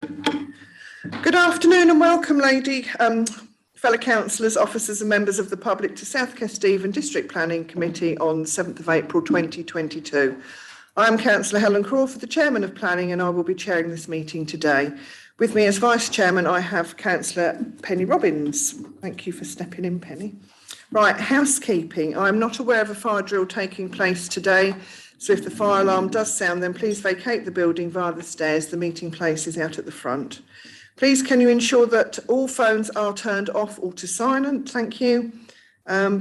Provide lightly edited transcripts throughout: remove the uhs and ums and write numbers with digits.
Good afternoon and welcome, fellow councillors, officers and members of the public to South Kesteven District Planning Committee on 7th of April 2022. I am Councillor Helen Crawford, the Chairman of Planning, and I will be chairing this meeting today. With me as Vice Chairman, I have Councillor Penny Robbins. Thank you for stepping in, Penny. Right, housekeeping. I am not aware of a fire drill taking place today, so if the fire alarm does sound, then please vacate the building via the stairs. The meeting place is out at the front. Please can you ensure that all phones are turned off or to silent? Thank you.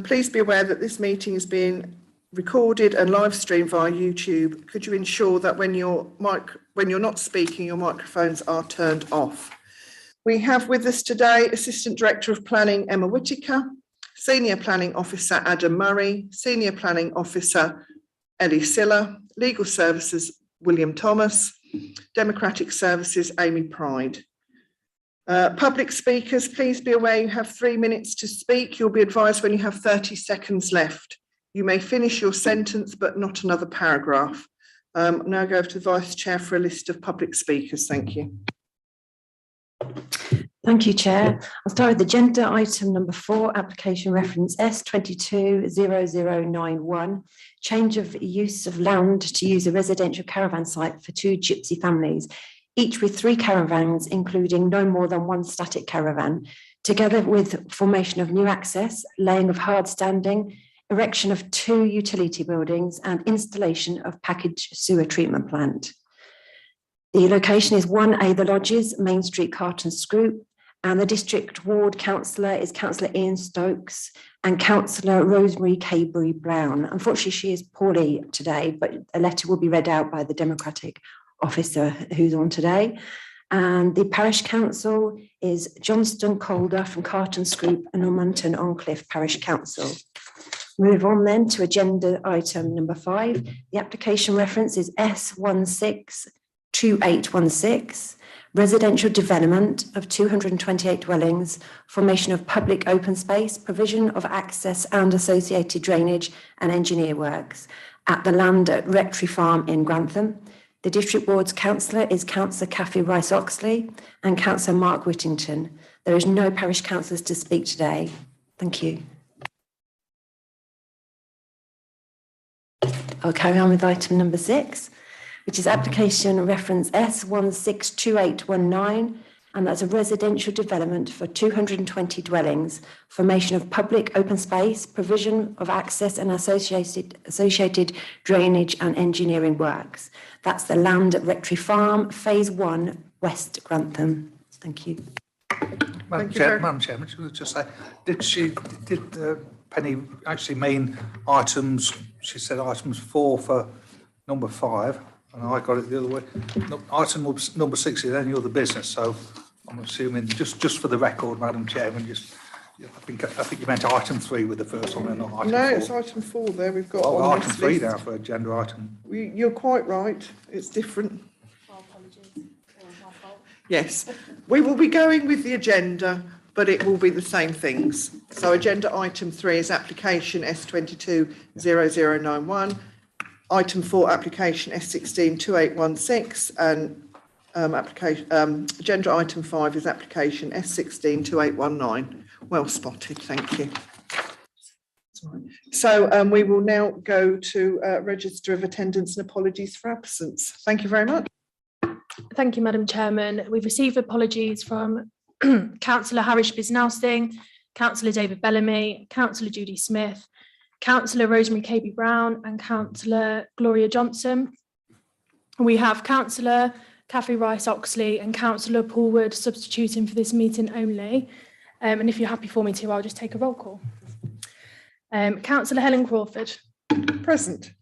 Please be aware that this meeting is being recorded and live streamed via YouTube. Could you ensure that when you're not speaking, your microphones are turned off? We have with us today Assistant Director of Planning Emma Whittaker, Senior Planning Officer Adam Murray, Senior Planning Officer Ellie Siller, Legal Services William Thomas, Democratic Services Amy Pride. Public speakers, please be aware you have 3 minutes to speak. You'll be advised when you have 30 seconds left. You may finish your sentence, but not another paragraph. Now go over to the Vice Chair for a list of public speakers. Thank you. Thank you, Chair. I'll start with agenda item number 4, application reference S220091, change of use of land to use a residential caravan site for 2 Gypsy families, each with 3 caravans, including no more than 1 static caravan, together with formation of new access, laying of hard standing, erection of 2 utility buildings and installation of packaged sewer treatment plant. The location is 1A The Lodges, Main Street, Carton Scroop, and the District Ward Councillor is Councillor Ian Stokes and Councillor Rosemary Cabery Brown. Unfortunately, she is poorly today, but a letter will be read out by the Democratic Officer who's on today. And the Parish Council is Johnston Calder from Carton Scroop and Normanton on Cliff Parish Council. Move on then to agenda item number 5. The application reference is S162816, residential development of 228 dwellings, formation of public open space, provision of access and associated drainage and engineer works at the land at Rectory Farm in Grantham. The District Board's councillor is Councillor Cathy Rice-Oxley and Councillor Mark Whittington. There is no parish councillors to speak today. Thank you. I'll carry on with item number 6, which is application reference S162819, and that's a residential development for 220 dwellings, formation of public open space, provision of access and associated drainage and engineering works. That's the land at Rectory Farm, Phase 1, West Grantham. Thank you. Madam Chairman, should I just say, did Penny actually mean items? She said items 4 for number 5, and I got it the other way. Item number 6 is any other business, so I'm assuming just for the record, Madam Chairman, I think you meant item 3 with the first one and not item 4. No, it's item 4 there. We've got item 3 now for agenda item. You're quite right. It's different. My apologies. My fault. Yes, we will be going with the agenda, but it will be the same things. So agenda item 3 is application S220091. Item 4, application S162816, and agenda item 5 is application S162819. Well spotted, thank you. So we will now go to register of attendance and apologies for absence. Thank you very much. Thank you, Madam Chairman. We've received apologies from Councillor Harish Bisnousting, Councillor David Bellamy, Councillor Judy Smith, Councillor Rosemary Cabery Brown and Councillor Gloria Johnson. We have Councillor Cathy Rice-Oxley and Councillor Paul Wood substituting for this meeting only. And if you're happy for me to, I'll just take a roll call. Councillor Helen Crawford. Present.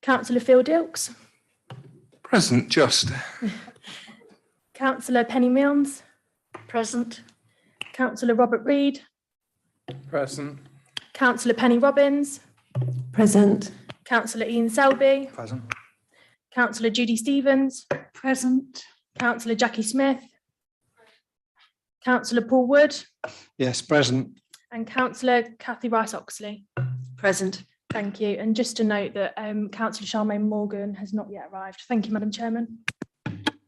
Councillor Phil Dilks. Present, just. Councillor Penny Milnes. Present. Councillor Robert Reid. Present. Councillor Penny Robbins. Present. Councillor Ian Selby. Present. Councillor Judy Stevens. Present. Councillor Jackie Smith. Councillor Paul Wood. Yes, present. And Councillor Cathy Rice-Oxley. Present. Thank you. And just to note that Councillor Charmaine Morgan has not yet arrived. Thank you, Madam Chairman.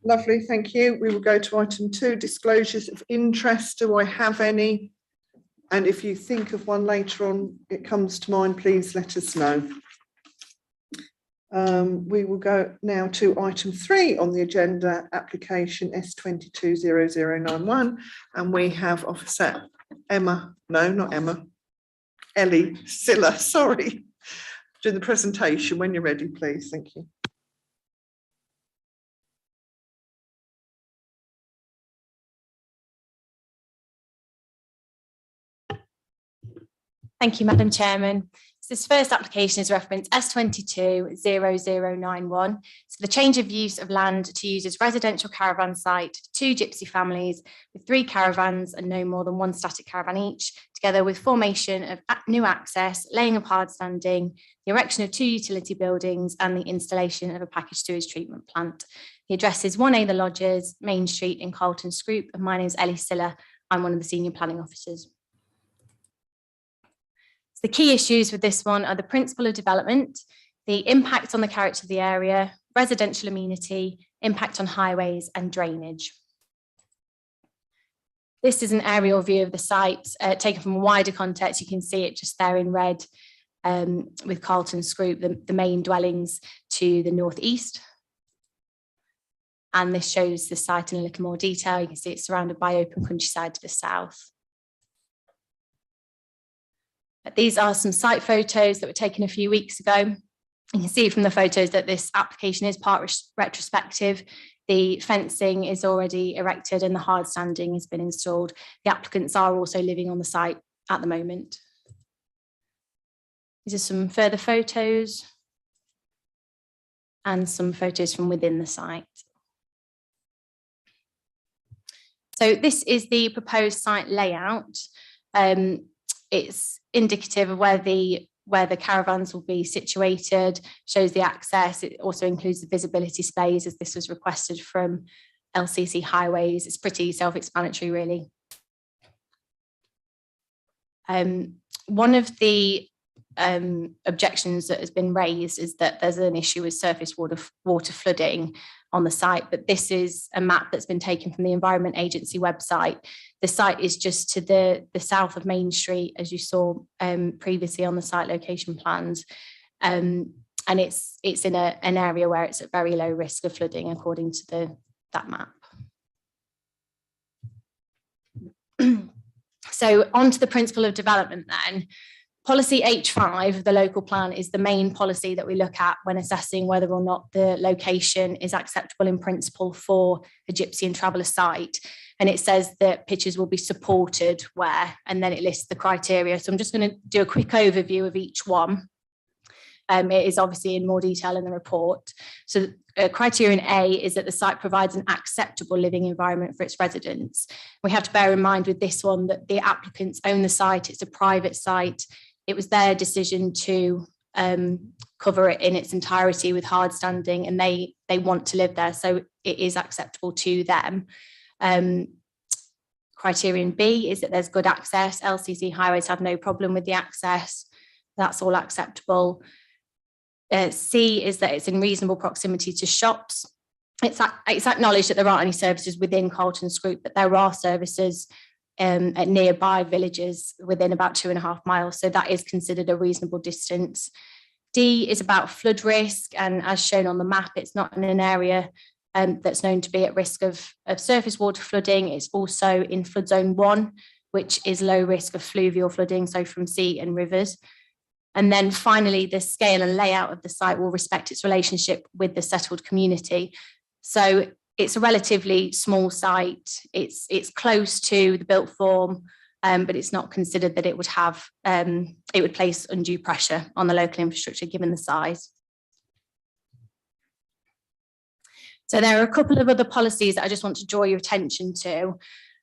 Lovely, thank you. We will go to item 2, disclosures of interest. Do I have any? And if you think of one later on, it comes to mind, please let us know. We will go now to item 3 on the agenda, application S220091, and we have Officer Emma, no, not Emma, Ellie Silla, sorry, doing the presentation. When you're ready, please. Thank you. Thank you, Madam Chairman. So this first application is reference S220091. So the change of use of land to use as residential caravan site to 2 Gypsy families with 3 caravans and no more than 1 static caravan each, together with formation of new access, laying of hard standing, the erection of 2 utility buildings and the installation of a packaged sewage treatment plant. The address is 1A The Lodges, Main Street in Carlton Scroop, and my name is Ellie Silla. I'm one of the senior planning officers. The key issues with this one are the principle of development, the impact on the character of the area, residential amenity, impact on highways and drainage. This is an aerial view of the site taken from a wider context. You can see it just there in red with Carlton Scroop, the main dwellings to the northeast. And this shows the site in a little more detail. You can see it's surrounded by open countryside to the south. These are some site photos that were taken a few weeks ago. You can see from the photos that this application is part retrospective. The fencing is already erected and the hard standing has been installed. The applicants are also living on the site at the moment. These are some further photos and some photos from within the site. So this is the proposed site layout. It's indicative of where the caravans will be situated, shows the access. It also includes the visibility space as this was requested from LCC Highways. It's pretty self-explanatory, really. One of the objections that has been raised is that there's an issue with surface water flooding on the site, but this is a map that's been taken from the Environment Agency website. The site is just to the south of Main Street, as you saw previously on the site location plans. And it's in an area where it's at very low risk of flooding, according to that map. So on to the principle of development then. Policy H5, the local plan, is the main policy that we look at when assessing whether or not the location is acceptable in principle for a Gypsy and Traveller site. And it says that pitches will be supported where, and then it lists the criteria. So I'm just going to do a quick overview of each one. It is obviously in more detail in the report. So criterion A is that the site provides an acceptable living environment for its residents. We have to bear in mind with this one that the applicants own the site. It's a private site. It was their decision to cover it in its entirety with hard standing, and they want to live there, so it is acceptable to them. Criterion B is that there's good access. LCC Highways have no problem with the access. That's all acceptable. C is that it's in reasonable proximity to shops. It's acknowledged that there aren't any services within Carlton Scroop, but there are services at nearby villages within about 2.5 miles. So that is considered a reasonable distance. D is about flood risk. And as shown on the map, it's not in an area that's known to be at risk of surface water flooding. It's also in flood zone 1, which is low risk of fluvial flooding, so from sea and rivers. And then finally, the scale and layout of the site will respect its relationship with the settled community. So it's a relatively small site. It's close to the built form, but it's not considered that it would have, it would place undue pressure on the local infrastructure given the size. So there are a couple of other policies that I just want to draw your attention to.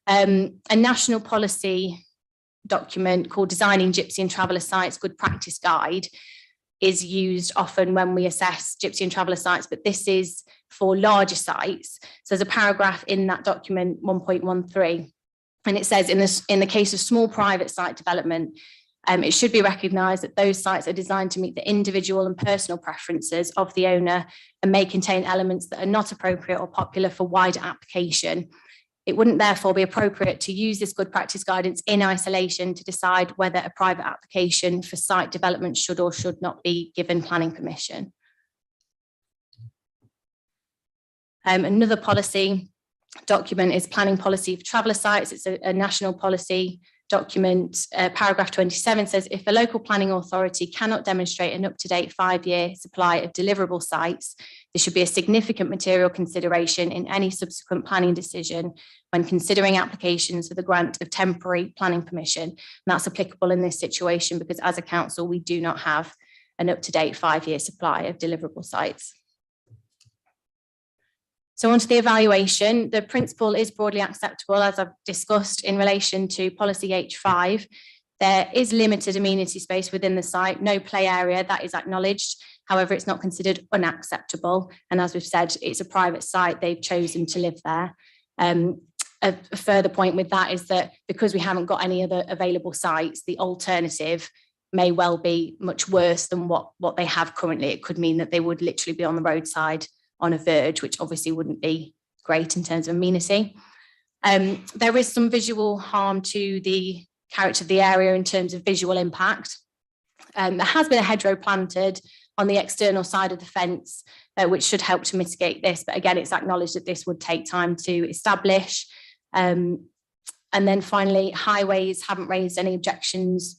A national policy document called Designing Gypsy and Traveller Sites Good Practice Guide is used often when we assess Gypsy and Traveller sites, but this is for larger sites. So there's a paragraph in that document 1.13, and it says in the case of small private site development, It should be recognised that those sites are designed to meet the individual and personal preferences of the owner and may contain elements that are not appropriate or popular for wider application. It wouldn't therefore be appropriate to use this good practice guidance in isolation to decide whether a private application for site development should or should not be given planning permission. Another policy document is planning policy for traveller sites. It's a national policy document. Paragraph 27 says, if a local planning authority cannot demonstrate an up-to-date 5-year supply of deliverable sites, there should be a significant material consideration in any subsequent planning decision when considering applications for the grant of temporary planning permission. And that's applicable in this situation because as a council, we do not have an up-to-date 5-year supply of deliverable sites. So on to the evaluation, the principle is broadly acceptable as I've discussed in relation to policy H5. There is limited amenity space within the site, no play area, that is acknowledged. However, it's not considered unacceptable. And as we've said, it's a private site, they've chosen to live there. A further point with that is that because we haven't got any other available sites, the alternative may well be much worse than what they have currently. It could mean that they would literally be on the roadside on a verge, which obviously wouldn't be great in terms of amenity. There is some visual harm to the character of the area in terms of visual impact. There has been a hedgerow planted on the external side of the fence, which should help to mitigate this. But again, it's acknowledged that this would take time to establish. And then finally, highways haven't raised any objections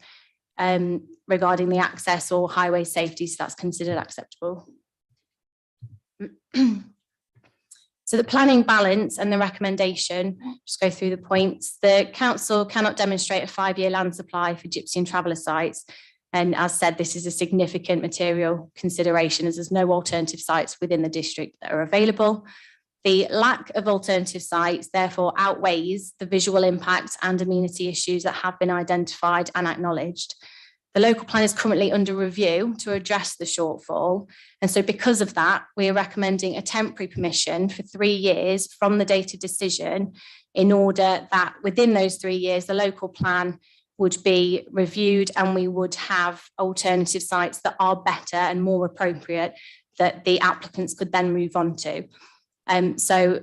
regarding the access or highway safety, so that's considered acceptable. So the planning balance and the recommendation, just go through the points. The council cannot demonstrate a 5-year land supply for Gypsy and traveller sites. And as said, this is a significant material consideration as there's no alternative sites within the district that are available. The lack of alternative sites therefore outweighs the visual impact and amenity issues that have been identified and acknowledged. The local plan is currently under review to address the shortfall. And so because of that, we are recommending a temporary permission for 3 years from the date of decision in order that within those 3 years, the local plan would be reviewed and we would have alternative sites that are better and more appropriate that the applicants could then move on to. So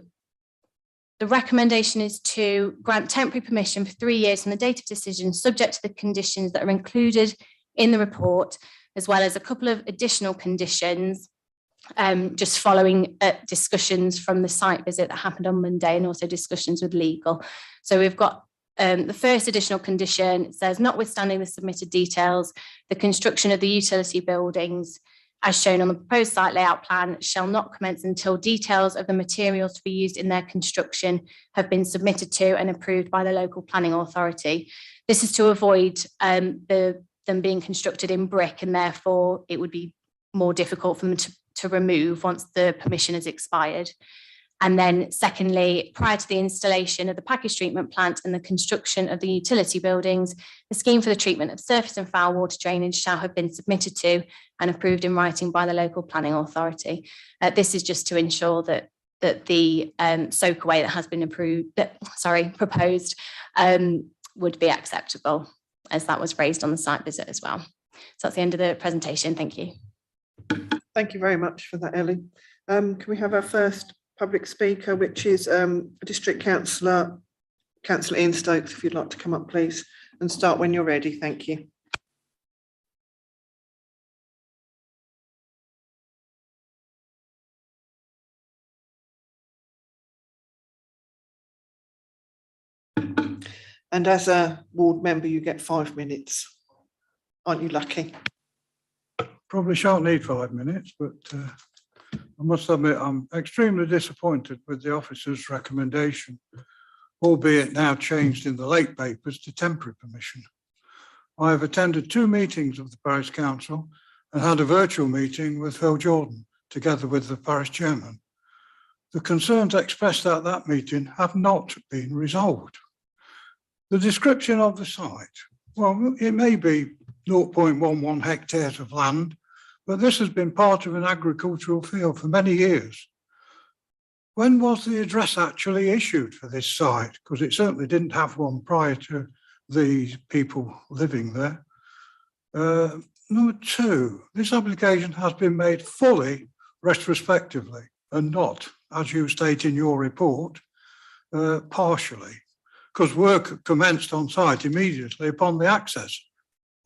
the recommendation is to grant temporary permission for 3 years from the date of decision, subject to the conditions that are included in the report, as well as a couple of additional conditions, just following discussions from the site visit that happened on Monday and also discussions with legal. So we've got the first additional condition says, notwithstanding the submitted details, the construction of the utility buildings as shown on the proposed site layout plan shall not commence until details of the materials to be used in their construction have been submitted to and approved by the local planning authority. This is to avoid them being constructed in brick, and therefore it would be more difficult for them to remove once the permission has expired. And then secondly, prior to the installation of the package treatment plant and the construction of the utility buildings, the scheme for the treatment of surface and foul water drainage shall have been submitted to and approved in writing by the local planning authority. This is just to ensure that the soakaway that has been proposed would be acceptable, as that was raised on the site visit as well. So that's the end of the presentation. Thank you. Thank you very much for that, Ellie. Can we have our first public speaker, which is District Councillor Ian Stokes, if you'd like to come up, please, and start when you're ready. Thank you. And as a ward member, you get 5 minutes. Aren't you lucky? Probably shan't need 5 minutes, but I must admit I'm extremely disappointed with the officer's recommendation, albeit now changed in the late papers to temporary permission. I have attended 2 meetings of the Parish Council and had a virtual meeting with Phil Jordan, together with the Parish Chairman. The concerns expressed at that meeting have not been resolved. The description of the site, well, it may be 0.11 hectares of land, but this has been part of an agricultural field for many years. When was the address actually issued for this site? Because it certainly didn't have one prior to the people living there. Number two, this application has been made fully retrospectively and not, as you state in your report, partially, because work commenced on site immediately upon the access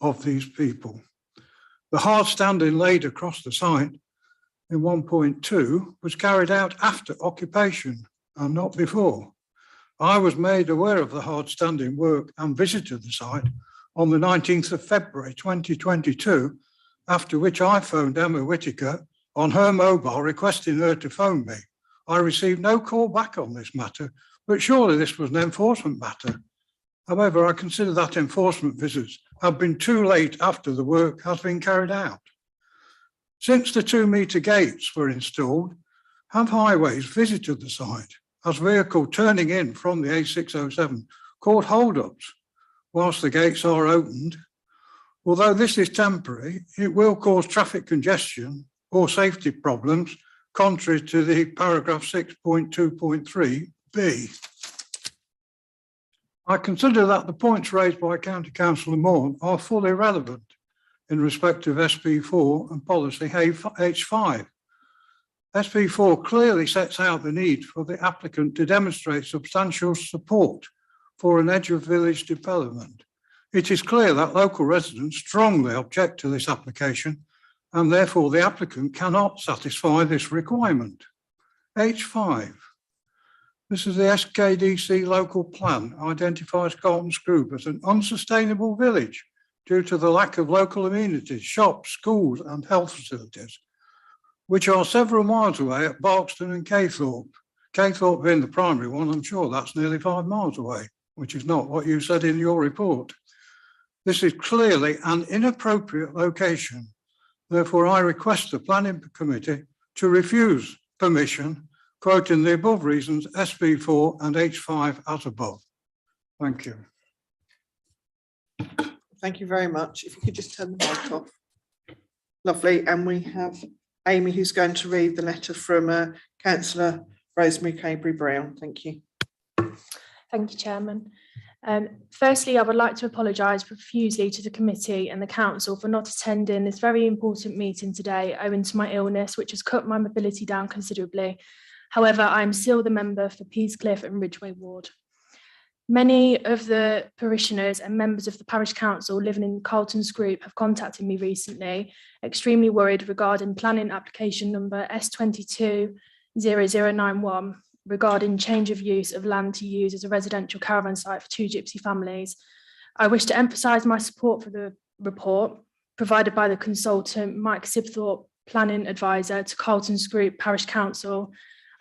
of these people. The hard standing laid across the site in 1.2 was carried out after occupation and not before. I was made aware of the hard standing work and visited the site on the 19th of February 2022, after which I phoned Emma Whittaker on her mobile requesting her to phone me. I received no call back on this matter, but surely this was an enforcement matter. However, I consider that enforcement visits have been too late after the work has been carried out. Since the 2-metre gates were installed, have highways visited the site as vehicle turning in from the A607 caught hold-ups whilst the gates are opened? Although this is temporary, it will cause traffic congestion or safety problems, contrary to the paragraph 6.2.3b. I consider that the points raised by County Councillor Morn are fully relevant in respect of SP4 and policy H5. SP4 clearly sets out the need for the applicant to demonstrate substantial support for an edge of village development. It is clear that local residents strongly object to this application and therefore the applicant cannot satisfy this requirement. H5. This is the SKDC local plan identifies Carlton Scroop as an unsustainable village due to the lack of local amenities, shops, schools and health facilities, which are several miles away at Barkston and Caythorpe. Caythorpe being the primary one, I'm sure that's nearly 5 miles away, which is not what you said in your report. This is clearly an inappropriate location. Therefore, I request the Planning Committee to refuse permission, quoting the above reasons, SP4 and H5 as above. Thank you. Thank you very much. If you could just turn the mic off. Lovely. And we have Amy who's going to read the letter from Councillor Rosemary Cabery-Brown. Thank you. Thank you, Chairman. Firstly, I would like to apologise profusely to the committee and the council for not attending this very important meeting today owing to my illness, which has cut my mobility down considerably. However, I am still the member for Peascliff and Ridgeway Ward. Many of the parishioners and members of the parish council living in Carlton's group have contacted me recently, extremely worried regarding planning application number S220091 regarding change of use of land to use as a residential caravan site for 2 Gypsy families. I wish to emphasise my support for the report provided by the consultant Mike Sibthorpe, planning advisor to Carlton's group parish council.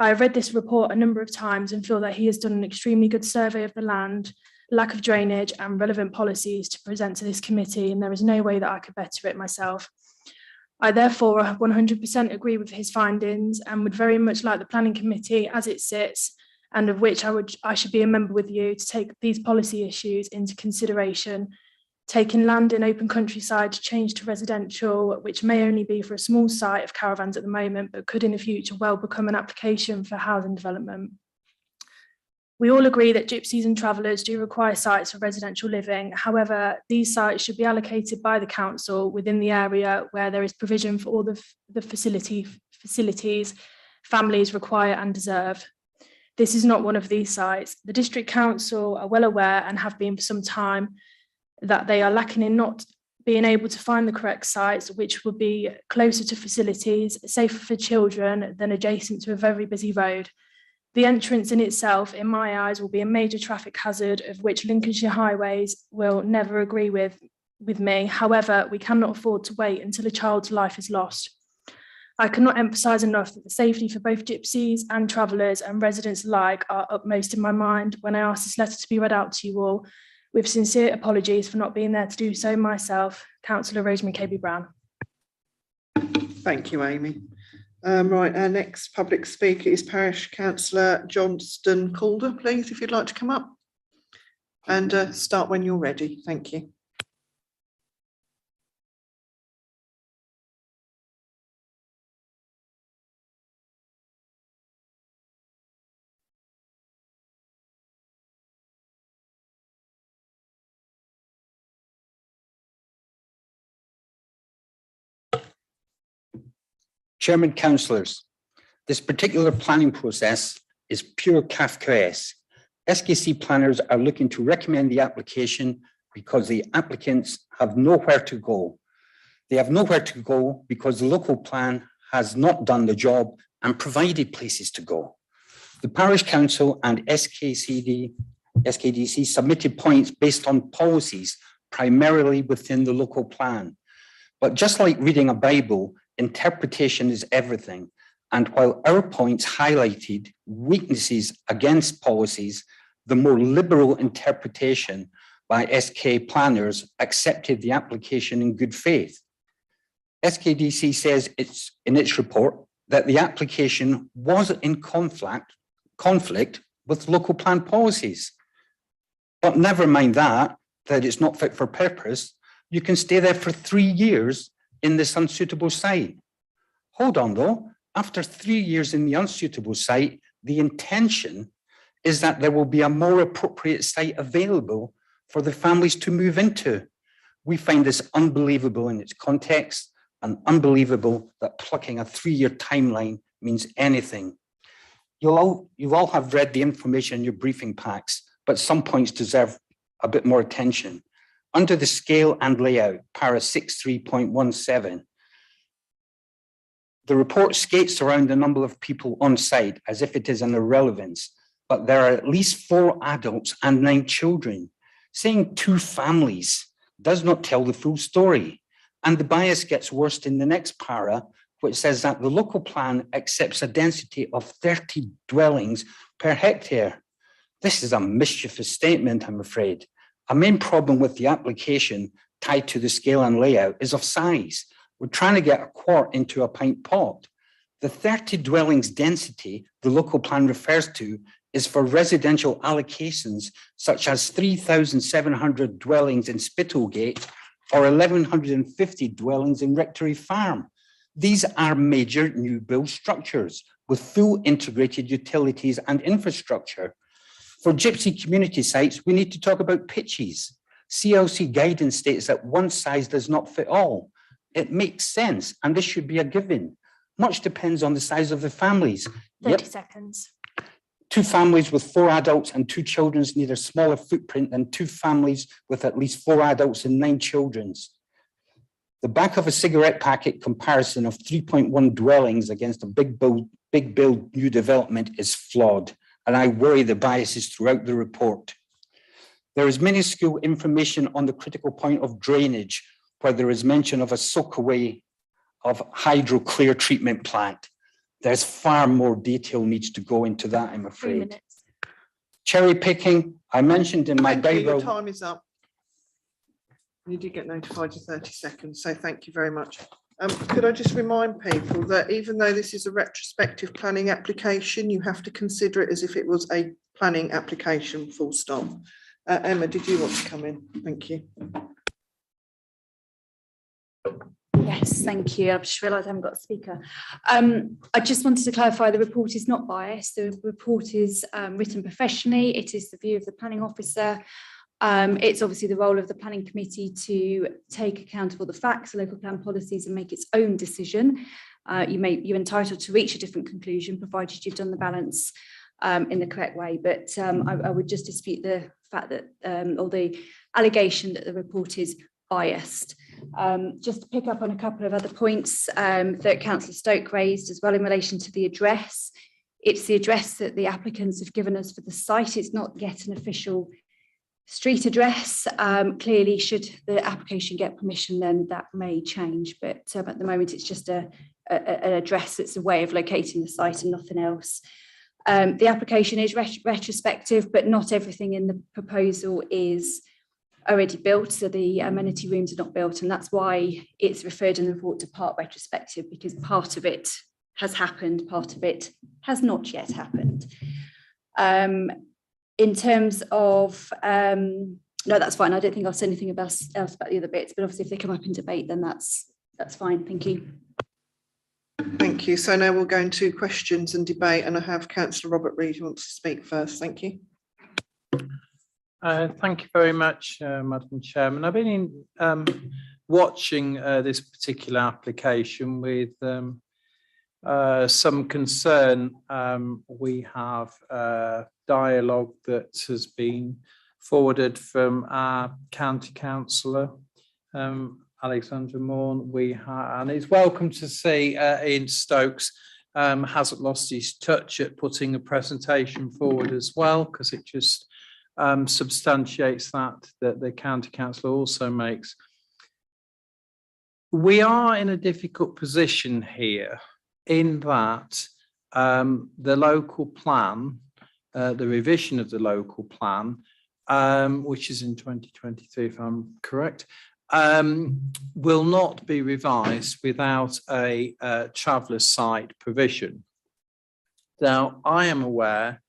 I have read this report a number of times and feel that he has done an extremely good survey of the land, lack of drainage and relevant policies to present to this committee, and there is no way that I could better it myself. I therefore 100% agree with his findings and would very much like the planning committee as it sits, and of which I should be a member with you, to take these policy issues into consideration. Taking land in open countryside to change to residential, which may only be for a small site of caravans at the moment, but could in the future well become an application for housing development. We all agree that gypsies and travellers do require sites for residential living. However, these sites should be allocated by the council within the area where there is provision for all the facilities families require and deserve. This is not one of these sites. The district council are well aware and have been for some time that they are lacking in not being able to find the correct sites, which would be closer to facilities, safer for children than adjacent to a very busy road. The entrance in itself, in my eyes, will be a major traffic hazard, of which Lincolnshire Highways will never agree with me. However, we cannot afford to wait until a child's life is lost. I cannot emphasise enough that the safety for both gypsies and travellers and residents alike are upmost in my mind when I ask this letter to be read out to you all, with sincere apologies for not being there to do so myself. Councillor Rosemary Cabery-Brown. Thank you, Amy. Right, our next public speaker is Parish Councillor Johnston Calder, please, if you'd like to come up and start when you're ready. Thank you. Chairman, councillors, this particular planning process is pure Kafkaesque. SKC planners are looking to recommend the application because the applicants have nowhere to go. They have nowhere to go because the local plan has not done the job and provided places to go. The Parish Council and SKDC submitted points based on policies primarily within the local plan. But just like reading a Bible, interpretation is everything. And while our points highlighted weaknesses against policies, the more liberal interpretation by SK planners accepted the application in good faith. SKDC says in its report that the application was in conflict with local plan policies. But never mind that it's not fit for purpose. You can stay there for 3 years in this unsuitable site. Hold on though, after 3 years in the unsuitable site, the intention is that there will be a more appropriate site available for the families to move into. We find this unbelievable in its context and unbelievable that plucking a 3-year timeline means anything. You all have read the information in your briefing packs, but some points deserve a bit more attention. Under the scale and layout, para 63.17, the report skates around the number of people on site as if it is an irrelevance, but there are at least 4 adults and 9 children. Saying 2 families does not tell the full story. And the bias gets worse in the next para, which says that the local plan accepts a density of 30 dwellings per hectare. This is a mischievous statement, I'm afraid. A main problem with the application tied to the scale and layout is of size. We're trying to get a quart into a pint pot. The 30 dwellings density the local plan refers to is for residential allocations, such as 3,700 dwellings in Spittlegate or 1,150 dwellings in Rectory Farm. These are major new build structures with full integrated utilities and infrastructure. For Gypsy community sites, we need to talk about pitches. CLC guidance states that one size does not fit all. It makes sense, and this should be a given. Much depends on the size of the families. 30 seconds. 2 families with 4 adults and 2 children need a smaller footprint than 2 families with at least 4 adults and 9 children. The back of a cigarette packet comparison of 3.1 dwellings against a big build new development is flawed, and I worry the biases throughout the report. There is minuscule information on the critical point of drainage, where there is mention of a soakaway of hydro clear treatment plant. There's far more detail needs to go into that, I'm 3 afraid. minutes. Cherry picking, I mentioned in my Thank you, your Bible. time is up. You did get notified to 30 seconds, so thank you very much. Could I just remind people that even though this is a retrospective planning application, you have to consider it as if it was a planning application, full stop. Emma, did you want to come in? Thank you. Yes, thank you. I've just realised I haven't got a speaker. I just wanted to clarify the report is not biased. The report is written professionally. It is the view of the planning officer. It's obviously the role of the planning committee to take account of all the facts, the local plan policies, and make its own decision. You're entitled to reach a different conclusion, provided you've done the balance in the correct way. But I would just dispute the fact that, or the allegation that the report is biased. Just to pick up on a couple of other points that Councillor Stoke raised as well in relation to the address. It's the address that the applicants have given us for the site. It's not yet an official street address. Clearly, should the application get permission, then that may change. But at the moment, it's just an address that's a way of locating the site and nothing else. The application is retrospective, but not everything in the proposal is already built, so the amenity rooms are not built, and that's why it's referred in the report to part retrospective, because part of it has happened, part of it has not yet happened. In terms of, no, that's fine. I don't think I'll say anything else about the other bits, but obviously if they come up in debate, then that's fine. Thank you. Thank you. So now we'll go into questions and debate, and I have Councillor Robert Reid who wants to speak first. Thank you. Thank you very much, Madam Chairman. I've been watching this particular application with some concern. We have dialogue that has been forwarded from our county councillor, Alexander Morn. And it's welcome to see Ian Stokes hasn't lost his touch at putting a presentation forward as well, because it just substantiates that the county councillor also makes. We are in a difficult position here in that the local plan, the revision of the local plan, which is in 2023, if I'm correct, will not be revised without a traveller site provision. Now, I am aware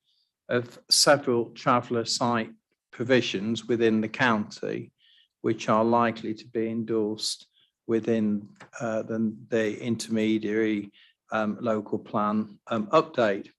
of several traveller site provisions within the county which are likely to be endorsed within the intermediary local plan update.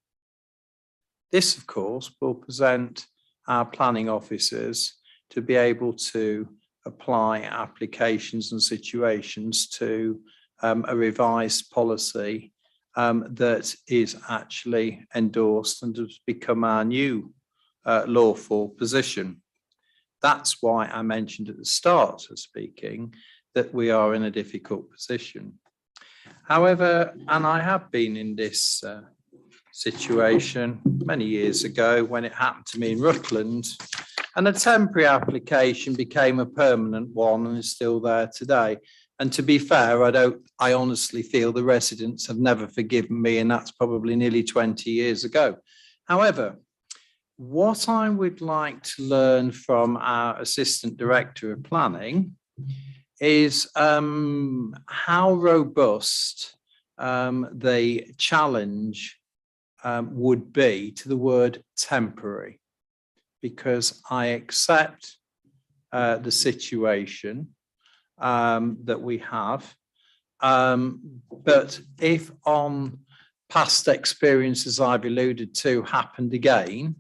This, of course, will present our planning officers to be able to apply applications and situations to a revised policy that is actually endorsed and has become our new lawful position. That's why I mentioned at the start of speaking that we are in a difficult position. However, and I have been in this situation many years ago when it happened to me in Rutland, and a temporary application became a permanent one and is still there today. And to be fair, I honestly feel the residents have never forgiven me, and that's probably nearly 20 years ago. However, what I would like to learn from our Assistant Director of Planning is how robust the challenge would be to the word temporary, because I accept the situation that we have, but if on past experiences I've alluded to happened again,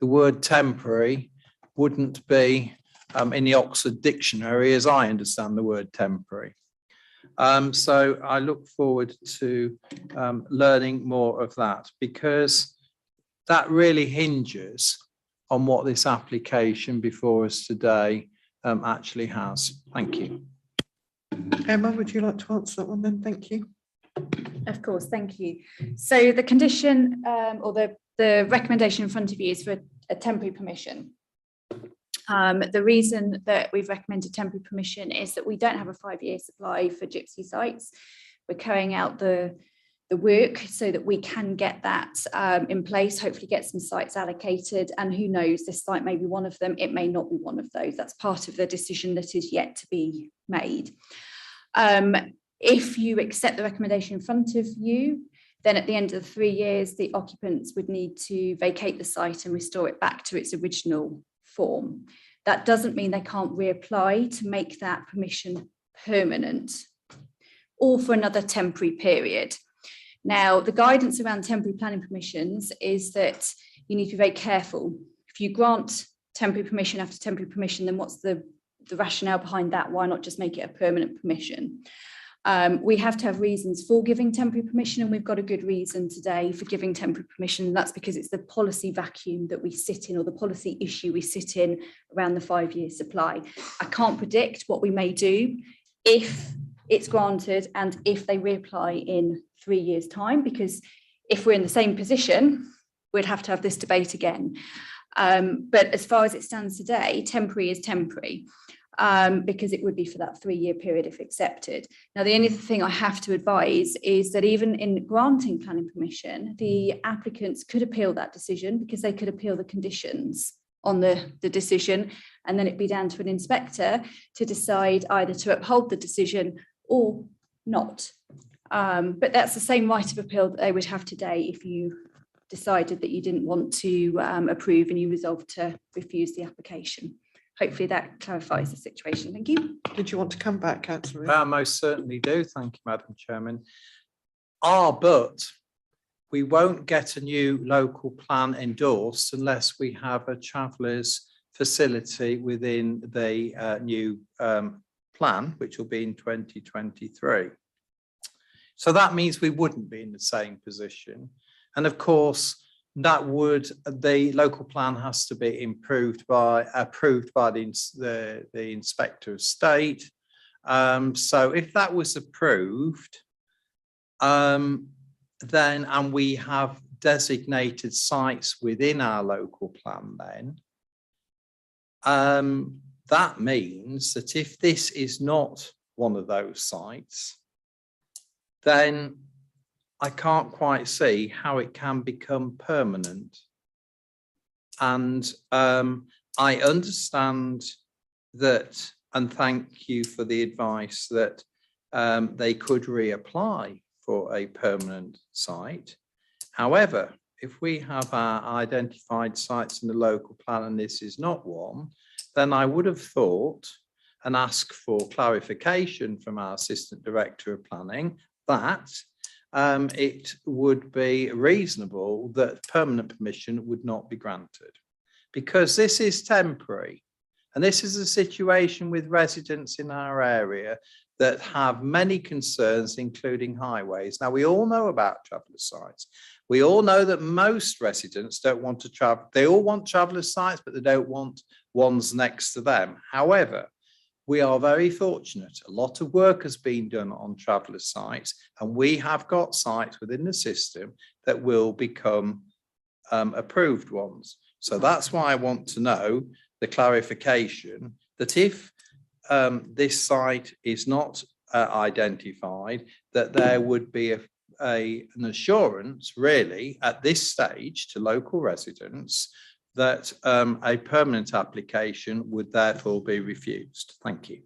the word temporary wouldn't be in the Oxford Dictionary as I understand the word temporary. So I look forward to learning more of that, because that really hinges on what this application before us today actually has. Thank you. Emma, would you like to answer that one then? Thank you. Of course, thank you. So the condition or the recommendation in front of you is for a temporary permission. The reason that we've recommended temporary permission is that we don't have a 5-year supply for Gypsy sites. We're carrying out the work so that we can get that in place, hopefully get some sites allocated, and who knows, this site may be one of them, it may not be one of those. That's part of the decision that is yet to be made. If you accept the recommendation in front of you, then at the end of the 3 years, the occupants would need to vacate the site and restore it back to its original form. That doesn't mean they can't reapply to make that permission permanent or for another temporary period. Now, the guidance around temporary planning permissions is that you need to be very careful. If you grant temporary permission after temporary permission, then what's the rationale behind that? Why not just make it a permanent permission? We have to have reasons for giving temporary permission, and we've got a good reason today for giving temporary permission. And that's because it's the policy vacuum that we sit in, or the policy issue we sit in around the 5-year supply. I can't predict what we may do if it's granted and if they reapply in 3 years' time, because if we're in the same position, we'd have to have this debate again. But as far as it stands today, temporary is temporary. Because it would be for that 3-year period if accepted. Now, the only thing I have to advise is that even in granting planning permission, the applicants could appeal that decision, because they could appeal the conditions on the decision, and then it'd be down to an inspector to decide either to uphold the decision or not. But that's the same right of appeal that they would have today if you decided that you didn't want to approve and you resolved to refuse the application. Hopefully that clarifies the situation. Thank you. Did you want to come back, Councillor? I most certainly do. Thank you, Madam Chairman. But we won't get a new local plan endorsed unless we have a travellers facility within the new plan, which will be in 2023. So that means we wouldn't be in the same position. And of course, the local plan has to be approved by the Inspector of State. So if that was approved, then, and we have designated sites within our local plan, then that means that if this is not one of those sites, then I can't quite see how it can become permanent. And I understand that, and thank you for the advice that they could reapply for a permanent site. However, if we have our identified sites in the local plan and this is not one, then I would have thought and asked for clarification from our Assistant Director of Planning that it would be reasonable that permanent permission would not be granted, because this is temporary. And this is a situation with residents in our area that have many concerns, including highways. Now, we all know about traveller sites. We all know that most residents don't want to travel. They all want traveller sites, but they don't want ones next to them. However, we are very fortunate. A lot of work has been done on traveller sites, and we have got sites within the system that will become approved ones. So that's why I want to know the clarification that if this site is not identified, that there would be an assurance really at this stage to local residents that a permanent application would therefore be refused. Thank you.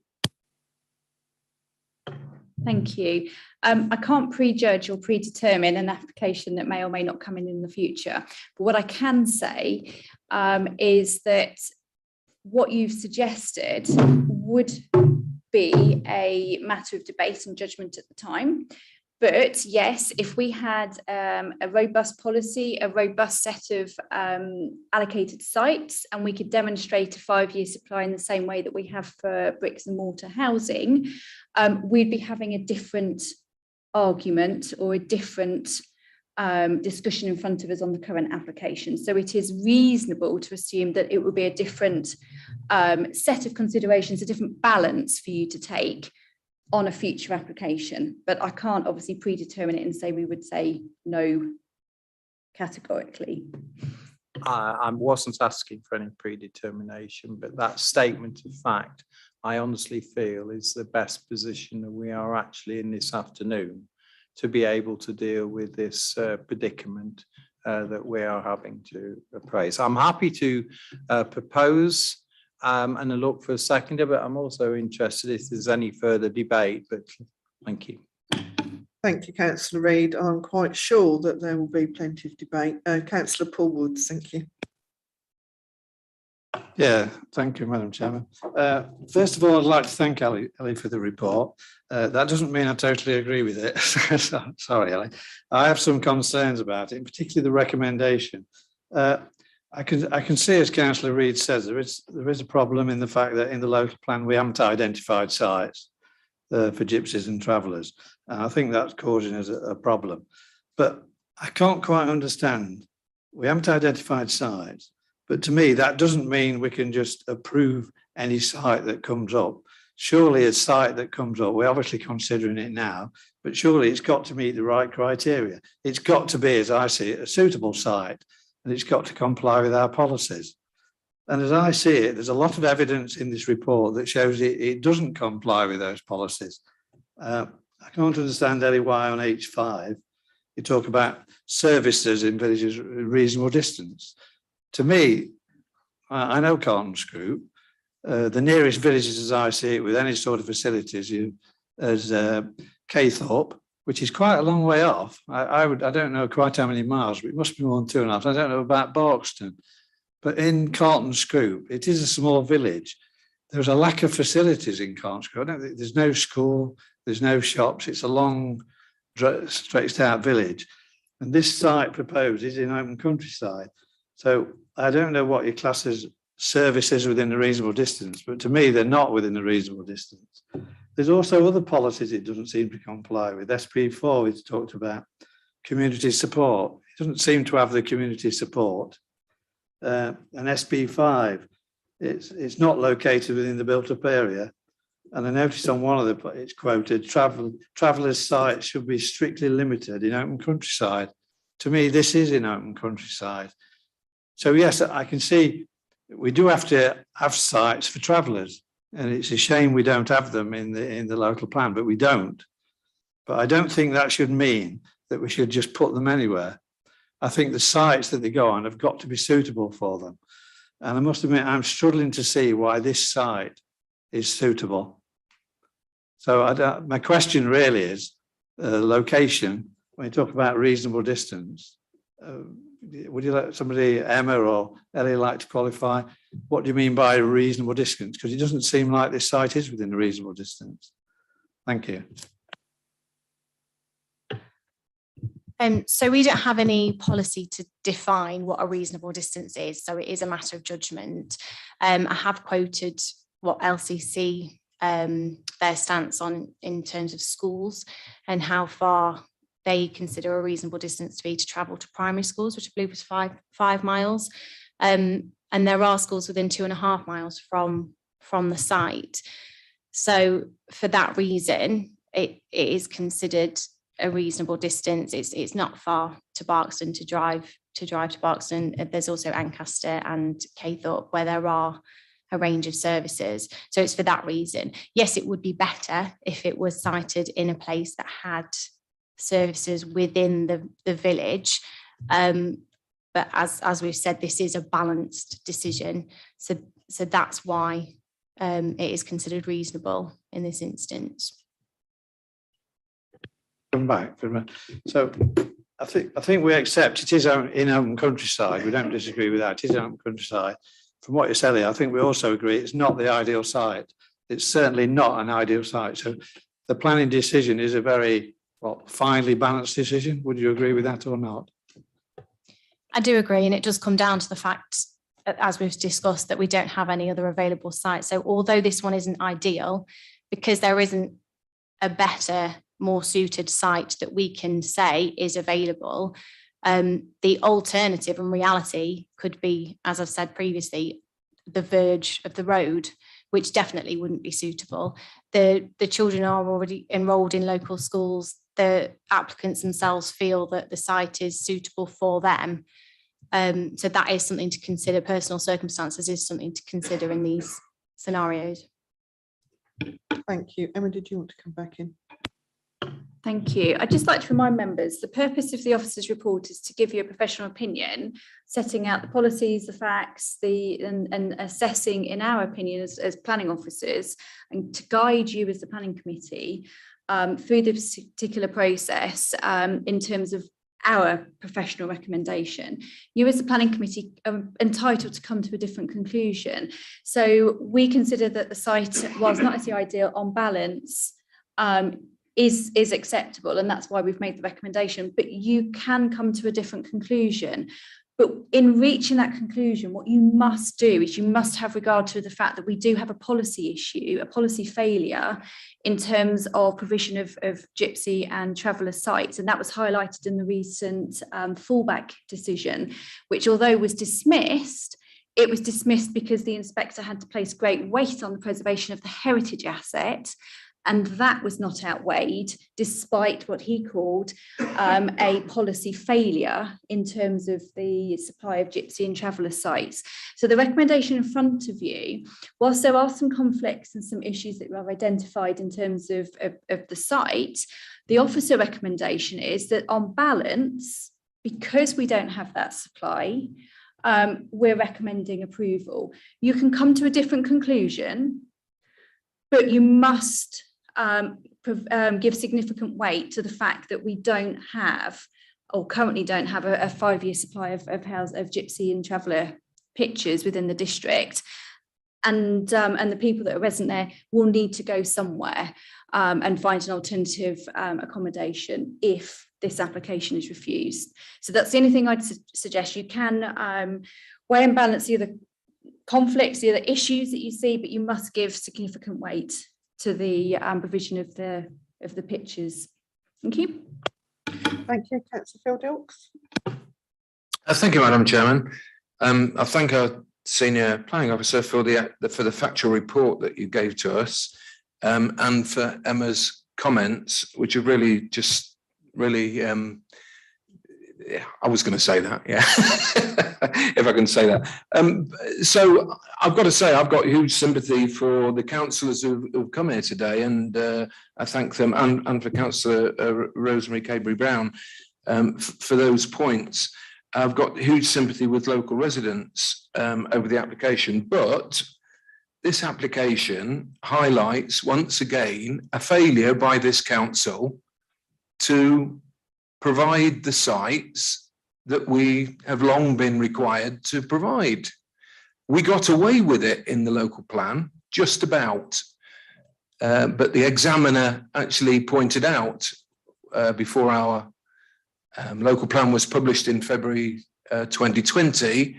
Thank you. I can't prejudge or predetermine an application that may or may not come in the future. But what I can say is that what you've suggested would be a matter of debate and judgment at the time. But yes, if we had a robust policy, a robust set of allocated sites, and we could demonstrate a 5-year supply in the same way that we have for bricks and mortar housing, we'd be having a different argument or a different discussion in front of us on the current application. So it is reasonable to assume that it would be a different set of considerations, a different balance for you to take on a future application. But I can't obviously predetermine it and say we would say no categorically. I wasn't asking for any predetermination, but that statement of fact, I honestly feel is the best position that we are actually in this afternoon to be able to deal with this predicament that we are having to appraise. I'm happy to propose and I look for a seconder, but I'm also interested if there's any further debate, but thank you. Thank you, Councillor Reid. I'm quite sure that there will be plenty of debate. Councillor Paul Woods, thank you. Yeah, thank you, Madam Chairman. First of all, I'd like to thank Ellie for the report. That doesn't mean I totally agree with it. Sorry, Ellie. I have some concerns about it, particularly the recommendation. I can see, as Councillor Reid says, there is a problem in the fact that in the local plan we haven't identified sites for gypsies and travellers, and I think that's causing us a problem. But I can't quite understand. We haven't identified sites, but to me that doesn't mean we can just approve any site that comes up. Surely a site that comes up, we're obviously considering it now, but surely it's got to meet the right criteria. It's got to be, as I see it, a suitable site, and it's got to comply with our policies. And as I see it, there's a lot of evidence in this report that shows it doesn't comply with those policies. I can't understand, Ellie, why on H5 you talk about services in villages at reasonable distance. To me, I know Carlton Screw, the nearest villages as I see it with any sort of facilities is Caythorpe, which is quite a long way off. I don't know quite how many miles, but it must be more than 2.5. I don't know about Barkston, but in Carlton Screw, it is a small village. There's a lack of facilities in Carlton Screw. There's no school, there's no shops. It's a long, stretched out village. And this site proposed is in open countryside. So I don't know what your class is services within a reasonable distance, but to me, they're not within a reasonable distance. there's also other policies it doesn't seem to comply with. SP4, it's talked about community support. It doesn't seem to have the community support. And SP5, it's not located within the built-up area. And I noticed on one of the, it's quoted, travellers' sites should be strictly limited in open countryside. To me, this is in open countryside. So yes, I can see we do have to have sites for travellers, and it's a shame we don't have them in the local plan, but we don't. But I don't think that should mean that we should just put them anywhere. I think the sites that they go on have got to be suitable for them. And I must admit, I'm struggling to see why this site is suitable. So my question really is location. When you talk about reasonable distance, would you let somebody, Emma or Ellie, like to qualify? What do you mean by reasonable distance? Because it doesn't seem like this site is within a reasonable distance. Thank you. So we don't have any policy to define what a reasonable distance is. So it is a matter of judgment. I have quoted what LCC, their stance on in terms of schools and how far they consider a reasonable distance to be to travel to primary schools, which I believe was 5 miles. And there are schools within 2.5 miles from the site. So for that reason, it is considered a reasonable distance. It's not far to Barkston to drive to Barkston. There's also Ancaster and Caythorpe where there are a range of services. So it's for that reason. Yes, it would be better if it was sited in a place that had services within the village. But as we've said, this is a balanced decision. So that's why it is considered reasonable in this instance. Come back. So I think we accept it is in open countryside. We don't disagree with that. It is open countryside. From what you said there, I think we also agree it's not the ideal site. It's certainly not an ideal site. So the planning decision is a very finely balanced decision. Would you agree with that or not? I do agree, and it does come down to the fact, as we've discussed, that we don't have any other available sites. So although this one isn't ideal, because there isn't a better, more suited site that we can say is available, the alternative and reality could be, as I've said previously, the verge of the road, which definitely wouldn't be suitable. The children are already enrolled in local schools. The applicants themselves feel that the site is suitable for them. So that is something to consider. Personal circumstances is something to consider in these scenarios. Thank you. Emma, did you want to come back in? Thank you. I'd just like to remind members, the purpose of the officer's report is to give you a professional opinion, setting out the policies, the facts, and assessing, in our opinion, as planning officers, and to guide you as the planning committee through this particular process in terms of our professional recommendation. You as the planning committee are entitled to come to a different conclusion. So we consider that the site, whilst not as the ideal, on balance, is acceptable, and that's why we've made the recommendation, but you can come to a different conclusion. But in reaching that conclusion, what you must do is you must have regard to the fact that we do have a policy issue, a policy failure in terms of provision of Gypsy and traveller sites, and that was highlighted in the recent fallback decision, which although was dismissed, it was dismissed because the inspector had to place great weight on the preservation of the heritage asset, and that was not outweighed, despite what he called a policy failure in terms of the supply of Gypsy and traveller sites. So the recommendation in front of you, whilst there are some conflicts and some issues that were identified in terms of the site, the officer recommendation is that on balance, because we don't have that supply, we're recommending approval. You can come to a different conclusion, but you must give significant weight to the fact that we don't have, or currently don't have, a 5-year supply of Gypsy and traveller pictures within the district, and the people that are resident there will need to go somewhere and find an alternative accommodation if this application is refused. So that's the only thing I'd suggest. You can weigh and balance the other conflicts, the other issues that you see, but you must give significant weight to the provision of the pictures. Thank you. Thank you, councillor Phil Dilks. Thank you, Madam Chairman. I thank our senior planning officer for the factual report that you gave to us, and for Emma's comments, which have really just really. I was going to say that, yeah, if I can say that. So I've got to say, I've got huge sympathy for the councillors who've come here today, and I thank them, and for Councillor Rosemary Cabery-Brown for those points. I've got huge sympathy with local residents over the application, but this application highlights once again a failure by this council to provide the sites that we have long been required to provide. We got away with it in the local plan, just about, but the examiner actually pointed out before our local plan was published in February 2020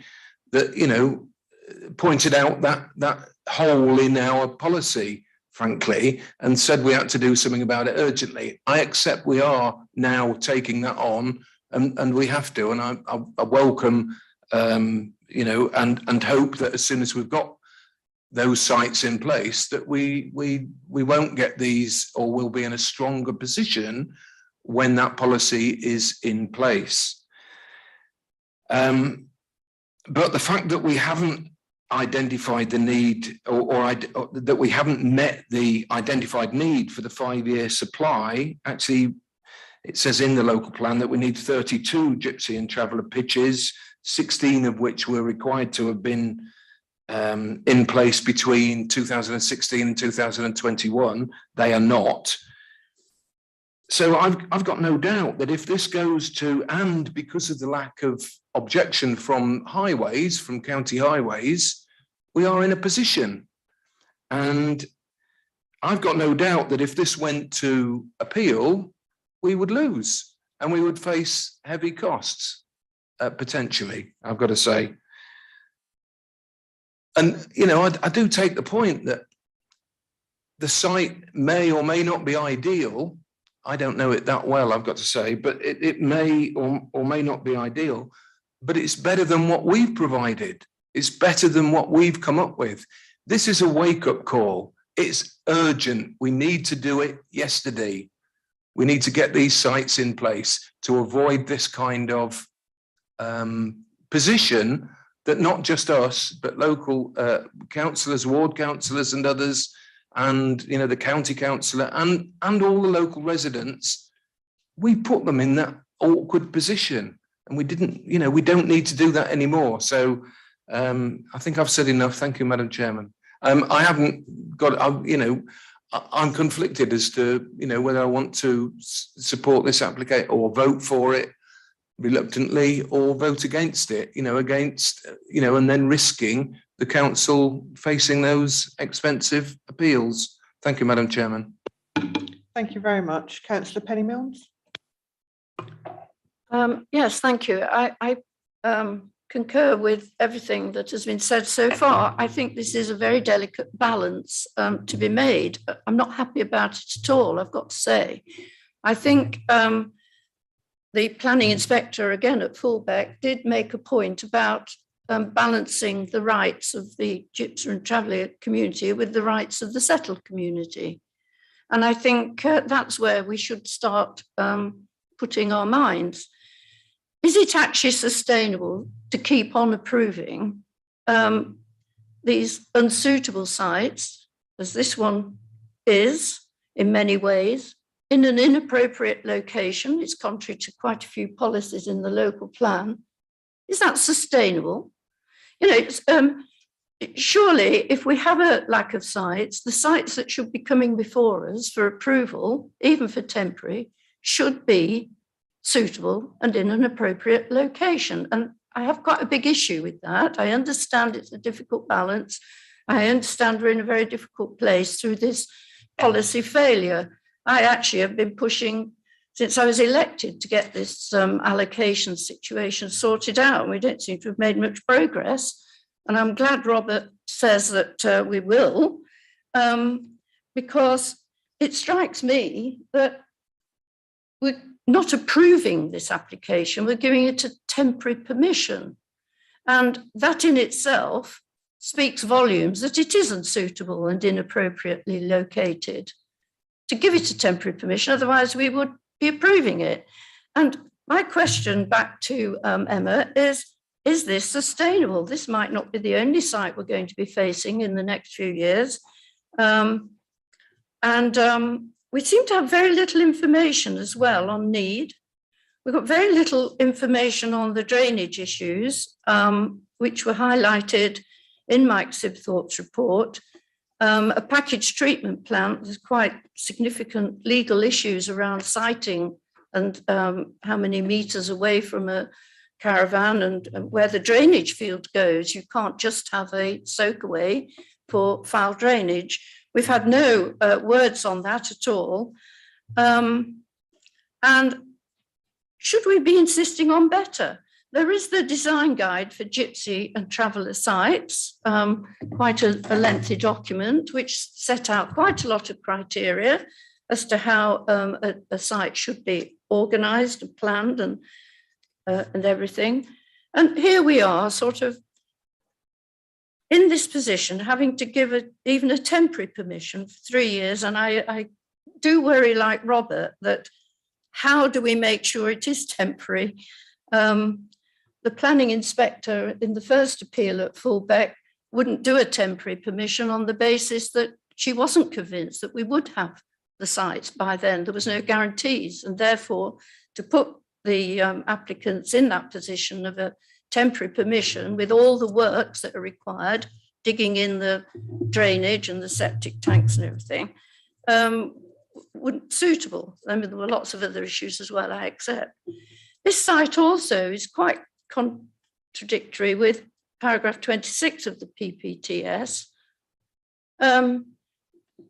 that, you know, pointed out that hole in our policy, frankly, and said we had to do something about it urgently. I accept we are now taking that on, and we have to, and I welcome, you know, and hope that as soon as we've got those sites in place, that we won't get these, or we'll be in a stronger position when that policy is in place. But the fact that we haven't identified the need, or that we haven't met the identified need for the 5-year supply, actually it says in the local plan that we need 32 Gypsy and Traveller pitches, 16 of which were required to have been in place between 2016 and 2021. They are not. So I've got no doubt that if this goes to, and because of the lack of objection from highways, from county highways, we are in a position. And I've got no doubt that if this went to appeal, we would lose and we would face heavy costs, potentially, I've got to say. And, you know, I do take the point that the site may or may not be ideal. I don't know it that well, I've got to say, but it may or may not be ideal, but it's better than what we've provided. It's better than what we've come up with. This is a wake-up call. It's urgent. We need to do it yesterday. We need to get these sites in place to avoid this kind of position that not just us, but local councillors, ward councillors and others, and, you know, the county councillor and all the local residents, we put them in that awkward position, and we didn't, you know, we don't need to do that anymore. So I think I've said enough. Thank you, Madam Chairman. I haven't got, you know, I'm conflicted as to, you know, whether I want to support this application or vote for it reluctantly or vote against it, you know, and then risking the council facing those expensive appeals. Thank you, Madam Chairman. Thank you very much. Councillor Penny Milnes. Yes, thank you. I concur with everything that has been said so far. I think this is a very delicate balance to be made. I'm not happy about it at all, I've got to say. I think the planning inspector, again at Fullbeck, did make a point about balancing the rights of the Gypsy and Traveller community with the rights of the settled community. And I think that's where we should start putting our minds. Is it actually sustainable to keep on approving these unsuitable sites, as this one is in many ways, in an inappropriate location? It's contrary to quite a few policies in the local plan. Is that sustainable? You know, it's, surely if we have a lack of sites, the sites that should be coming before us for approval, even for temporary, should be suitable and in an appropriate location. And I have quite a big issue with that. I understand it's a difficult balance. I understand we're in a very difficult place through this policy failure. I actually have been pushing since I was elected to get this allocation situation sorted out, and we don't seem to have made much progress. And I'm glad Robert says that we will. because it strikes me that we're not approving this application, we're giving it a temporary permission. And that in itself speaks volumes that it isn't suitable and inappropriately located to give it a temporary permission, otherwise we would be approving it. And my question back to Emma is this sustainable? This might not be the only site we're going to be facing in the next few years. We seem to have very little information as well on need. We've got very little information on the drainage issues, which were highlighted in Mike Sibthorpe's report. A package treatment plant, there's quite significant legal issues around siting and how many meters away from a caravan and where the drainage field goes. You can't just have a soak away for foul drainage. We've had no words on that at all. And should we be insisting on better? There is the design guide for Gypsy and traveller sites, quite a lengthy document, which set out quite a lot of criteria as to how a site should be organised and planned and everything. And here we are, sort of in this position, having to give even a temporary permission for 3 years. And I do worry, like Robert, that how do we make sure it is temporary? The planning inspector in the first appeal at Fullbeck wouldn't do a temporary permission on the basis that she wasn't convinced that we would have the sites by then. There was no guarantees, and therefore to put the applicants in that position of a temporary permission with all the works that are required, digging in the drainage and the septic tanks and everything, wouldn't be suitable. I mean, there were lots of other issues as well, I accept. This site also is quite contradictory with paragraph 26 of the PPTS.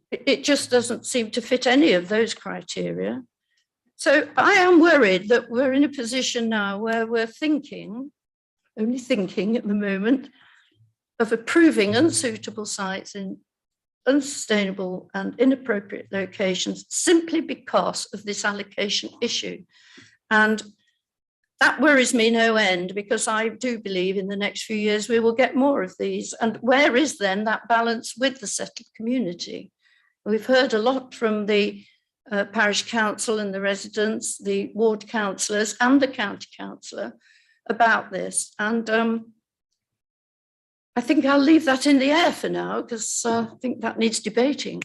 It just doesn't seem to fit any of those criteria. So I am worried that we're in a position now where we're only thinking at the moment of approving unsuitable sites in unsustainable and inappropriate locations simply because of this allocation issue. And that worries me no end, because I do believe in the next few years we will get more of these. And where is then that balance with the settled community? We've heard a lot from the parish council and the residents, the ward councillors and the county councillor about this. And I think I'll leave that in the air for now, because I think that needs debating.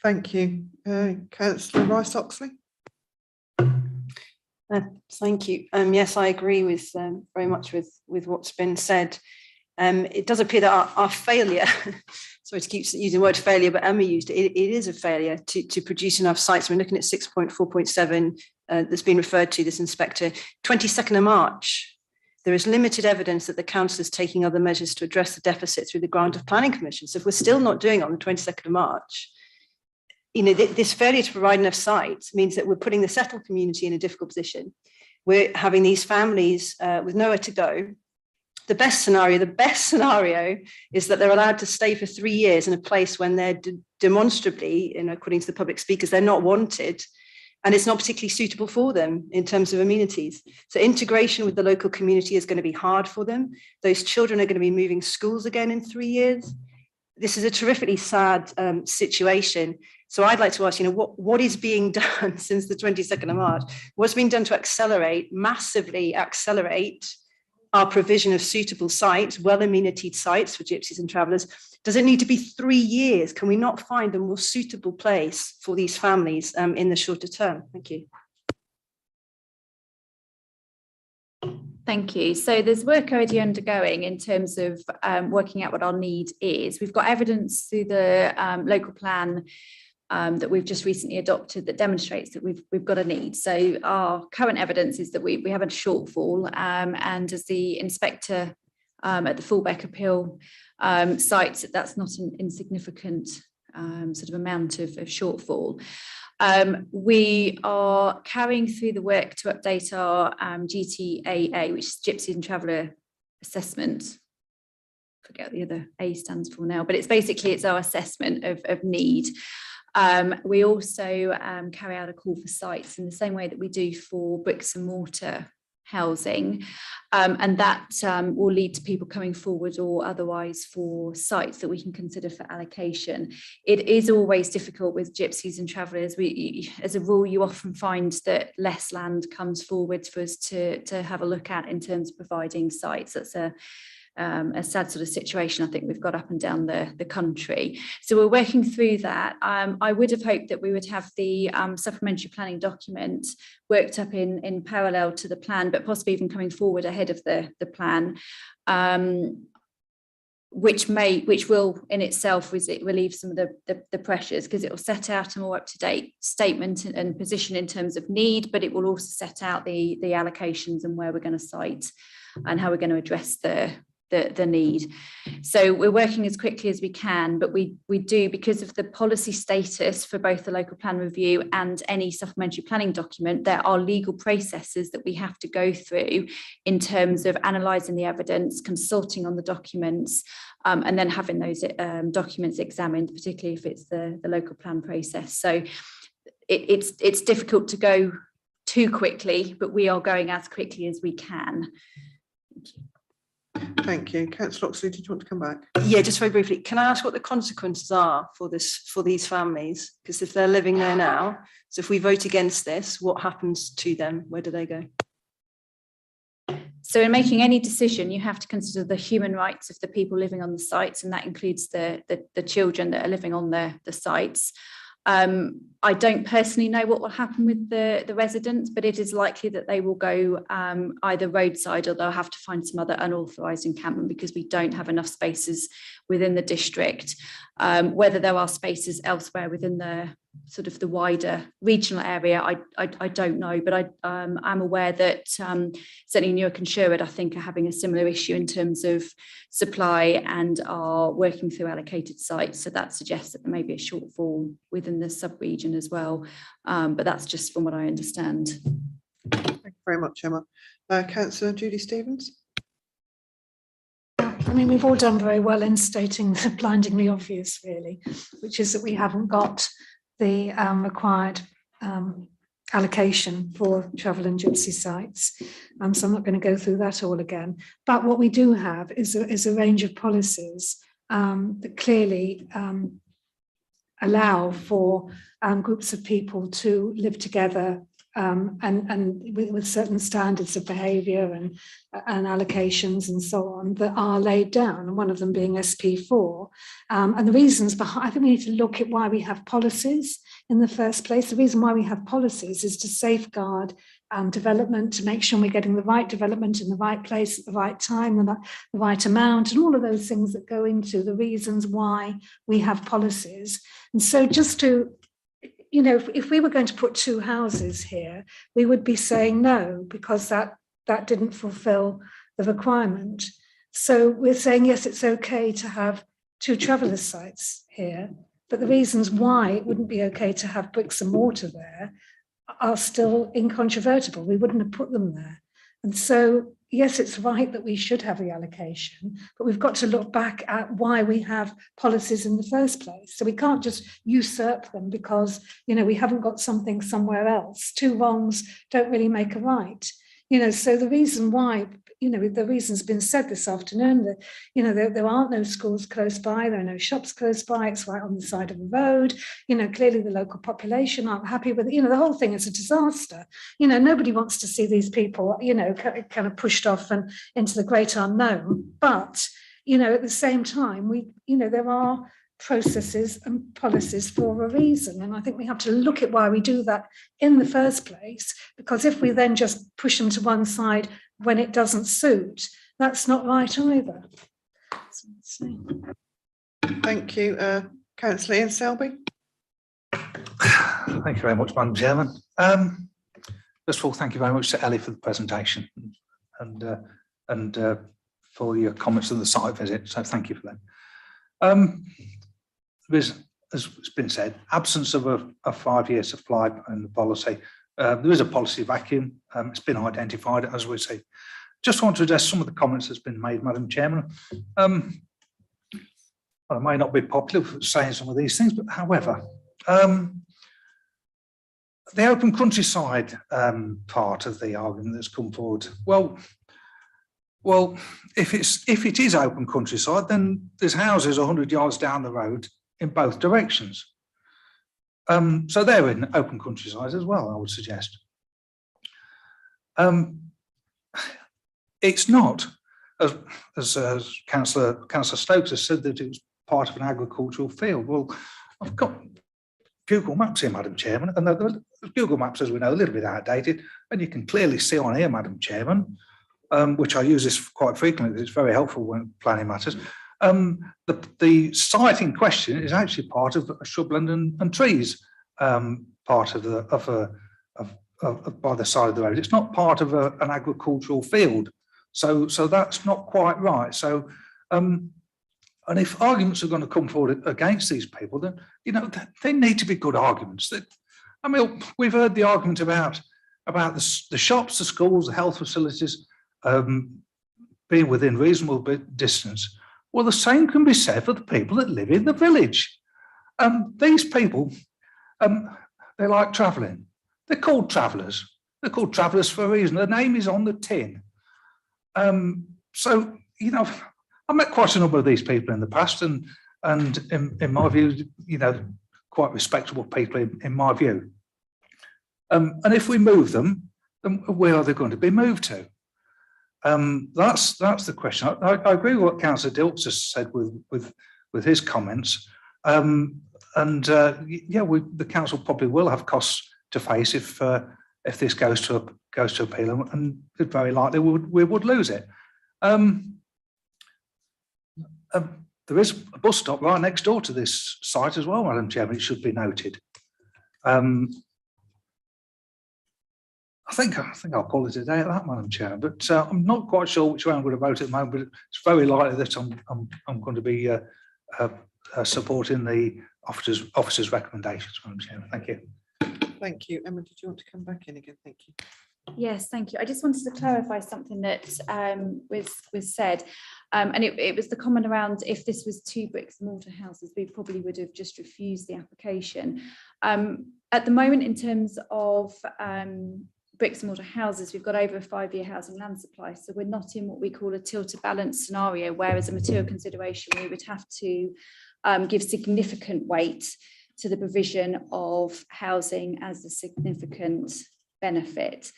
Thank you. Councillor Rice-Oxley. Thank you. Yes, I agree with very much with what's been said. It does appear that our failure, sorry to keep using the word failure, but Emma used it, it is a failure to produce enough sites. We're looking at 6.4.7 that's been referred to, this inspector. 22nd of March, there is limited evidence that the council is taking other measures to address the deficit through the grant of planning permission. So if we're still not doing it on the 22nd of March, you know, this failure to provide enough sites means that we're putting the settled community in a difficult position. We're having these families with nowhere to go. The best scenario is that they're allowed to stay for 3 years in a place when they're demonstrably, according to the public speakers, they're not wanted, and it's not particularly suitable for them in terms of amenities. So integration with the local community is going to be hard for them. Those children are going to be moving schools again in 3 years. This is a terrifically sad situation. So I'd like to ask, what is being done since the 22nd of March? What's being done to massively accelerate our provision of suitable sites, well-amenitied sites for gypsies and travellers? Does it need to be 3 years? Can we not find a more suitable place for these families in the shorter term? Thank you. Thank you. So there's work already undergoing in terms of working out what our need is. We've got evidence through the local plan that we've just recently adopted that demonstrates that we've got a need. So our current evidence is that we have a shortfall, and as the inspector at the Fullbeck appeal cites, that's not an insignificant sort of amount of shortfall. We are carrying through the work to update our GTAA, which is Gypsy and Traveller Assessment forget what the other A stands for now, but it's our assessment of need. We also carry out a call for sites in the same way that we do for bricks and mortar housing, and that will lead to people coming forward or otherwise for sites that we can consider for allocation. It is always difficult with gypsies and travellers. As a rule, you often find that less land comes forward for us to have a look at in terms of providing sites. That's a sad sort of situation I think we've got up and down the country. So we're working through that. I would have hoped that we would have the supplementary planning document worked up in parallel to the plan, but possibly even coming forward ahead of the plan, which will in itself relieve some of the pressures, because it will set out a more up-to-date statement and position in terms of need, but it will also set out the allocations and where we're going to site and how we're going to address the need. So we're working as quickly as we can, but we do, because of the policy status for both the local plan review and any supplementary planning document, there are legal processes that we have to go through in terms of analysing the evidence, consulting on the documents, and then having those documents examined, particularly if it's the local plan process. So it's difficult to go too quickly, but we are going as quickly as we can. Thank you. Thank you. Councillor Oxley, did you want to come back? Yeah, just very briefly. Can I ask what the consequences are for these families? Because if they're living there now, so if we vote against this, what happens to them? Where do they go? So in making any decision, you have to consider the human rights of the people living on the sites, and that includes the children that are living on the sites. I don't personally know what will happen with the residents, but it is likely that they will go either roadside, or they'll have to find some other unauthorised encampment, because we don't have enough spaces within the district. Whether there are spaces elsewhere within the sort of the wider regional area, I don't know, but I'm aware that certainly Newark and Sherwood, I think, are having a similar issue in terms of supply and are working through allocated sites. So that suggests that there may be a shortfall within the sub-region as well, but that's just from what I understand. Thank you very much, Emma. Councillor Judy Stevens. I mean, we've all done very well in stating the blindingly obvious, really, which is that we haven't got the required allocation for travel and gypsy sites. So I'm not going to go through that all again. But what we do have is a range of policies that clearly allow for groups of people to live together and with certain standards of behaviour and allocations and so on that are laid down, and one of them being SP4. And the reasons behind, I think we need to look at why we have policies in the first place. The reason why we have policies is to safeguard development, to make sure we're getting the right development in the right place at the right time, the right amount, and all of those things that go into the reasons why we have policies. And so just to, you know, if we were going to put two houses here, we would be saying no, because that didn't fulfill the requirement. So we're saying, yes, it's okay to have two travellers' sites here, but the reasons why it wouldn't be okay to have bricks and mortar there are still incontrovertible. We wouldn't have put them there. And so, yes, it's right that we should have reallocation, but we've got to look back at why we have policies in the first place. So we can't just usurp them because, you know, we haven't got something somewhere else. Two wrongs don't really make a right. You know, so the reason why, you know, the reason's been said this afternoon that, you know, there aren't no schools close by, there are no shops close by, it's right on the side of the road. You know, clearly the local population aren't happy with it. You know, the whole thing is a disaster. You know, nobody wants to see these people, you know, kind of pushed off and into the great unknown. But, you know, at the same time, you know, there are processes and policies for a reason, and I think we have to look at why we do that in the first place, because if we then just push them to one side when it doesn't suit, that's not right either. Thank you. Councillor Ian Selby. Thank you very much, Madam Chairman. First of all, thank you very much to Ellie for the presentation and for your comments on the site visit, so thank you for that. There's, as it's been said, absence of a 5-year supply and the policy. There is a policy vacuum. It's been identified, as we say. Just want to address some of the comments that's been made, Madam Chairman. I may not be popular for saying some of these things, but however, the open countryside part of the argument that's come forward. Well, if it is open countryside, then there's houses 100 yards down the road in both directions. So they're in open countryside as well, I would suggest. It's not, as Councillor Stokes has said, that it was part of an agricultural field. Well, I've got Google Maps here, Madam Chairman, and the Google Maps, as we know, a little bit outdated, and you can clearly see on here, Madam Chairman, which I use this quite frequently, it's very helpful when planning matters. The site in question is actually part of a shrubland and trees part of by the side of the road. It's not part of an agricultural field, so that's not quite right. So, and if arguments are going to come forward against these people, then they need to be good arguments. I mean, we've heard the argument about the shops, the schools, the health facilities being within reasonable distance. Well, the same can be said for the people that live in the village. These people, they like travelling. They're called travellers. They're called travellers for a reason. Their name is on the tin. So, I've met quite a number of these people in the past, and in my view, quite respectable people in my view. And if we move them, then where are they going to be moved to? That's the question. I agree with what Councillor Dilks has said with his comments. The council probably will have costs to face if this goes to appeal, and very likely we would lose it. There is a bus stop right next door to this site as well, Madam Chairman. It should be noted. I think I'll call it a day at that, Madam Chair. But I'm not quite sure which way I'm going to vote at the moment. But it's very likely that I'm going to be supporting the officer's recommendations, Madam Chair. Thank you. Thank you. Emma, did you want to come back in again? Thank you. Yes, thank you. I just wanted to clarify something that was said, and it was the comment around if this was 2 bricks and mortar houses, we probably would have just refused the application. At the moment, in terms of bricks and mortar houses, we've got over a 5-year housing land supply, so we're not in what we call a tilted balance scenario, where as a material consideration we would have to give significant weight to the provision of housing as a significant benefit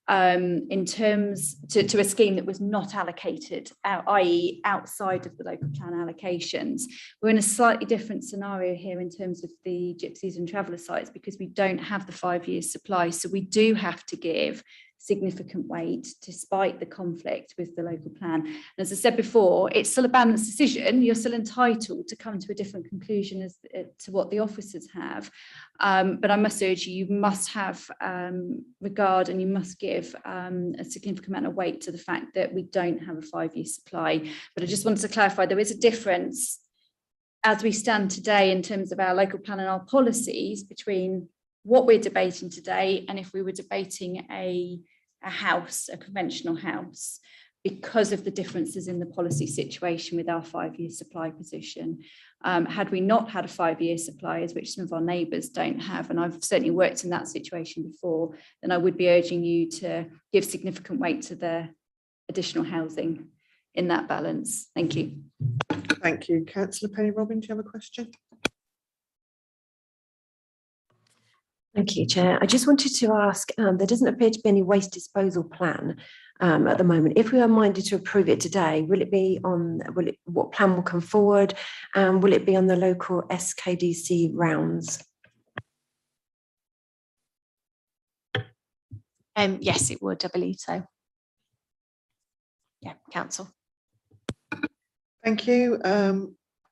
in terms to a scheme that was not allocated, i.e. outside of the local plan allocations. We're in a slightly different scenario here in terms of the Gypsies and Traveller sites, because we don't have the 5-year supply, so we do have to give significant weight despite the conflict with the local plan. And as I said before, it's still a balanced decision. You're still entitled to come to a different conclusion as to what the officers have. But I must urge you, you must have regard, and you must give a significant amount of weight to the fact that we don't have a 5-year supply. But I just wanted to clarify, there is a difference as we stand today in terms of our local plan and our policies between what we're debating today and if we were debating a house, a conventional house, because of the differences in the policy situation with our 5-year supply position. Had we not had a 5-year supply, as which some of our neighbours don't have, and I've certainly worked in that situation before, then I would be urging you to give significant weight to the additional housing in that balance. Thank you. Thank you. Councillor Penny-Robin, do you have a question? Thank you, Chair. I just wanted to ask, there doesn't appear to be any waste disposal plan at the moment. If we are minded to approve it today, will it be on, what plan will come forward? Will it be on the local SKDC rounds? Yes, it would, I believe so. Yeah, council. Thank you.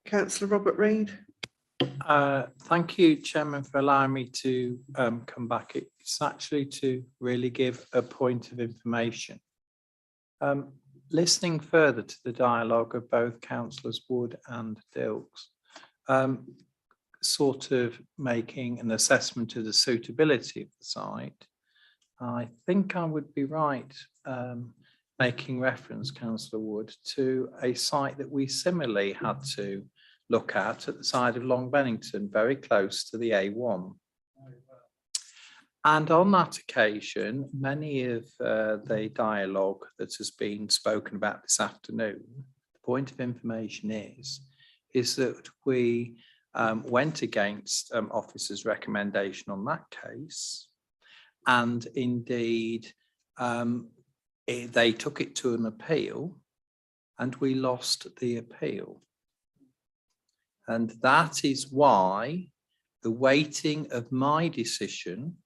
Councillor Robert Reid. Thank you, Chairman, for allowing me to come back. It's actually to really give a point of information. Listening further to the dialogue of both Councillors Wood and Dilks, sort of making an assessment of the suitability of the site, I think I would be right making reference, Councillor Wood, to a site that we similarly had to look at the side of Long Bennington, very close to the A1. And on that occasion, many of the dialogue that has been spoken about this afternoon, the point of information is that we went against officers' recommendation on that case, and indeed they took it to an appeal, and we lost the appeal. And that is why the weighting of my decision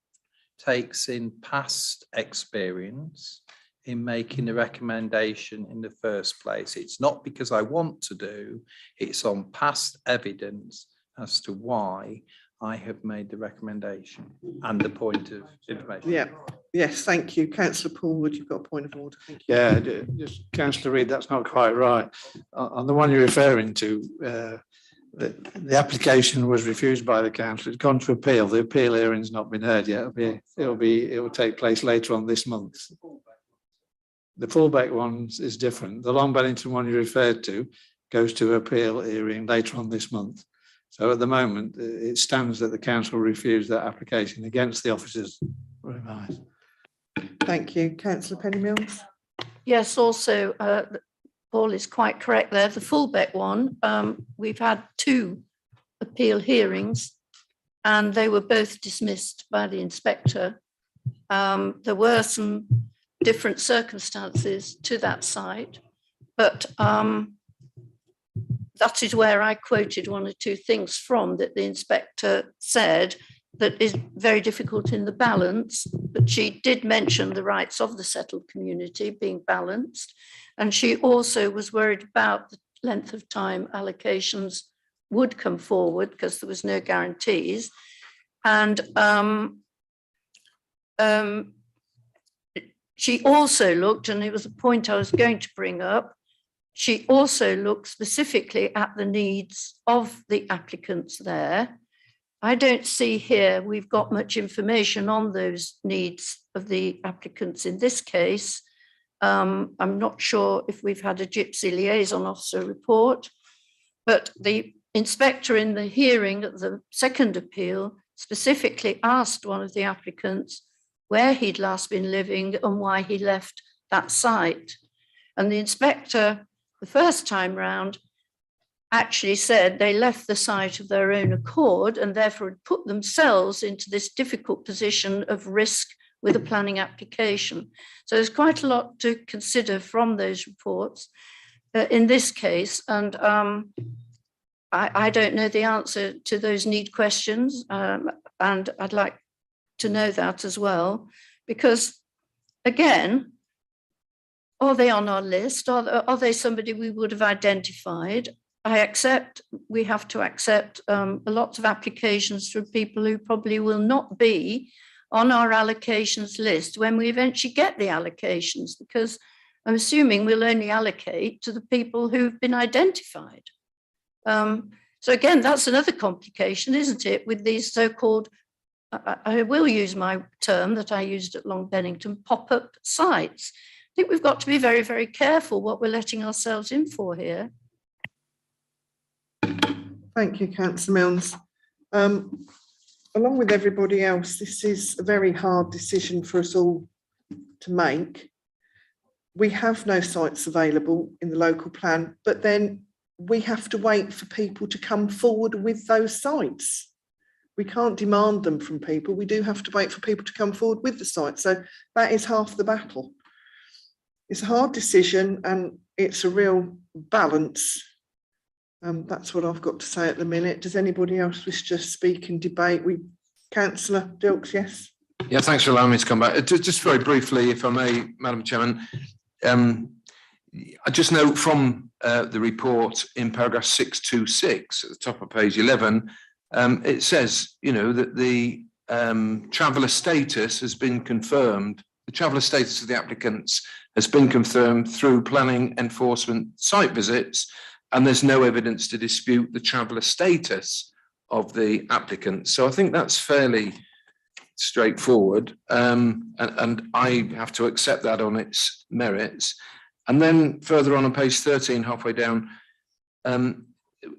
takes in past experience in making a recommendation in the first place. It's not because I want to do, it's on past evidence as to why I have made the recommendation and the point of information. Yeah, yes, thank you. Councillor Paulwood, you've got a point of order. Thank you. Yeah, just Councillor Reid, that's not quite right. On the one you're referring to, the application was refused by the council. It's gone to appeal. The appeal hearing's not been heard yet. It will take place later on this month. The Fullbeck one is different. The Long Bennington one you referred to goes to appeal hearing later on this month. So at the moment, it stands that the council refused that application against the officers' advice. Thank you. Councillor Penny-Mills. Yes, also, Paul is quite correct there. The Fullbeck one, we've had 2 appeal hearings and they were both dismissed by the inspector. There were some different circumstances to that site, but that is where I quoted 1 or 2 things from that the inspector said that is very difficult in the balance, but she did mention the rights of the settled community being balanced. And she also was worried about the length of time allocations would come forward because there was no guarantees. And she also looked, and it was a point I was going to bring up, she also looked specifically at the needs of the applicants there. I don't see here we've got much information on those needs of the applicants in this case. I'm not sure if we've had a Gypsy liaison officer report, but the inspector in the hearing at the second appeal specifically asked one of the applicants where he'd last been living and why he left that site. And the inspector, the first time round, actually said they left the site of their own accord and therefore had put themselves into this difficult position of risk with a planning application. So there's quite a lot to consider from those reports in this case. And I don't know the answer to those need questions. And I'd like to know that as well, because again, are they on our list? Are they somebody we would have identified? I accept, we have to accept a lot of applications from people who probably will not be on our allocations list when we eventually get the allocations, because I'm assuming we'll only allocate to the people who've been identified. So again, that's another complication, isn't it, with these so-called, I will use my term that I used at Long Bennington, pop-up sites. I think we've got to be very, very careful what we're letting ourselves in for here. Thank you, Councillor Milnes. Along with everybody else, this is a very hard decision for us all to make. We have no sites available in the local plan, but then we have to wait for people to come forward with those sites. We can't demand them from people. We do have to wait for people to come forward with the site. So that is half the battle. It's a hard decision and it's a real balance. That's what I've got to say at the minute. Does anybody else wish to speak and debate? Councillor Dilks, yes? Yeah, thanks for allowing me to come back. Just very briefly, if I may, Madam Chairman. I just note from the report in paragraph 626 at the top of page 11, it says, you know, that the traveller status has been confirmed. The traveller status of the applicants has been confirmed through planning enforcement site visits, and there's no evidence to dispute the traveller status of the applicant. So I think that's fairly straightforward, and I have to accept that on its merits. And then further on page 13, halfway down,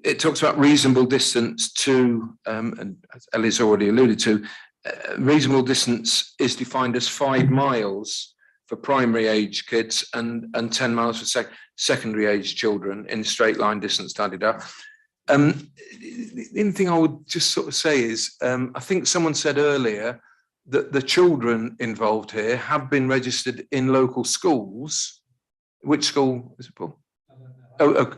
it talks about reasonable distance to, and as Ellie's already alluded to, reasonable distance is defined as 5 miles for primary age kids and 10 miles for secondary age children in straight line distance, the only thing I would just sort of say is, I think someone said earlier that the children involved here have been registered in local schools. Which school is it, Paul? Oh,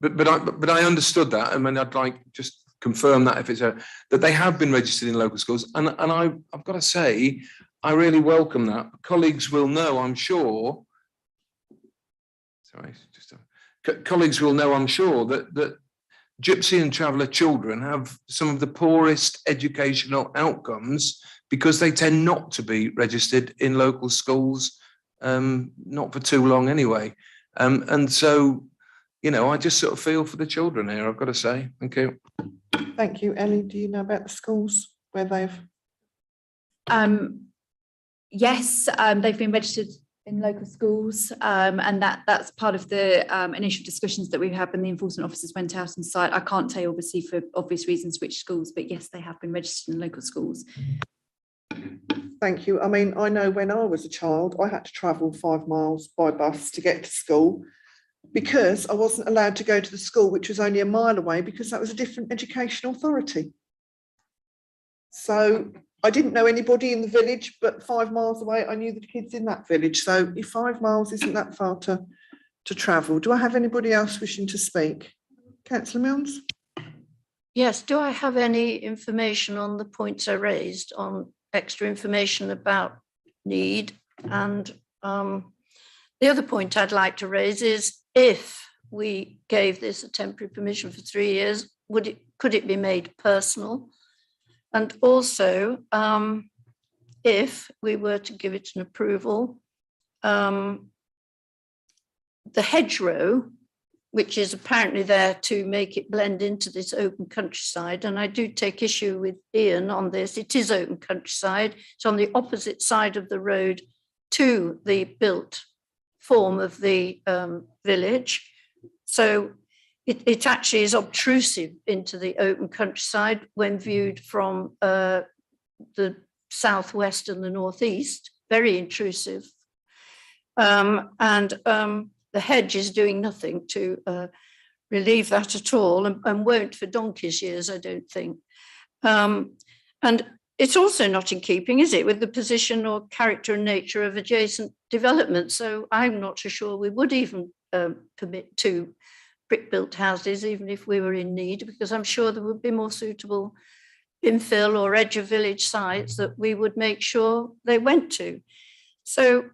but I understood that. I mean, I'd like just confirm that if it's that they have been registered in local schools, and I've got to say, I really welcome that. Colleagues will know, I'm sure. Sorry, colleagues will know, I'm sure, that Gypsy and Traveller children have some of the poorest educational outcomes because they tend not to be registered in local schools, not for too long anyway. And so, you know, I just sort of feel for the children here, I've got to say. Thank you. Thank you. Ellie, do you know about the schools where they've? Yes, they've been registered in local schools, and that's part of the initial discussions that we had when the enforcement officers went out on site. I can't tell you, obviously, for obvious reasons, which schools, but yes, they have been registered in local schools. Thank you. I mean, I know when I was a child, I had to travel 5 miles by bus to get to school because I wasn't allowed to go to the school, which was only a mile away, because that was a different education authority. So I didn't know anybody in the village, but 5 miles away, I knew the kids in that village. So if 5 miles isn't that far to travel, do I have anybody else wishing to speak? Councillor Milnes? Yes, do I have any information on the points I raised, on extra information about need? And the other point I'd like to raise is, if we gave this a temporary permission for 3 years, could it be made personal? And also, if we were to give it an approval, the hedgerow, which is apparently there to make it blend into this open countryside, and I do take issue with Ian on this, it is open countryside, it's on the opposite side of the road to the built form of the village. So it actually is obtrusive into the open countryside when viewed from the southwest and the northeast, very intrusive. The hedge is doing nothing to relieve that at all, and won't for donkey's years, I don't think. And it's also not in keeping, is it, with the position or character and nature of adjacent development. So I'm not so sure we would even permit 2 brick-built houses, even if we were in need, because I'm sure there would be more suitable infill or edge of village sites that we would make sure they went to. So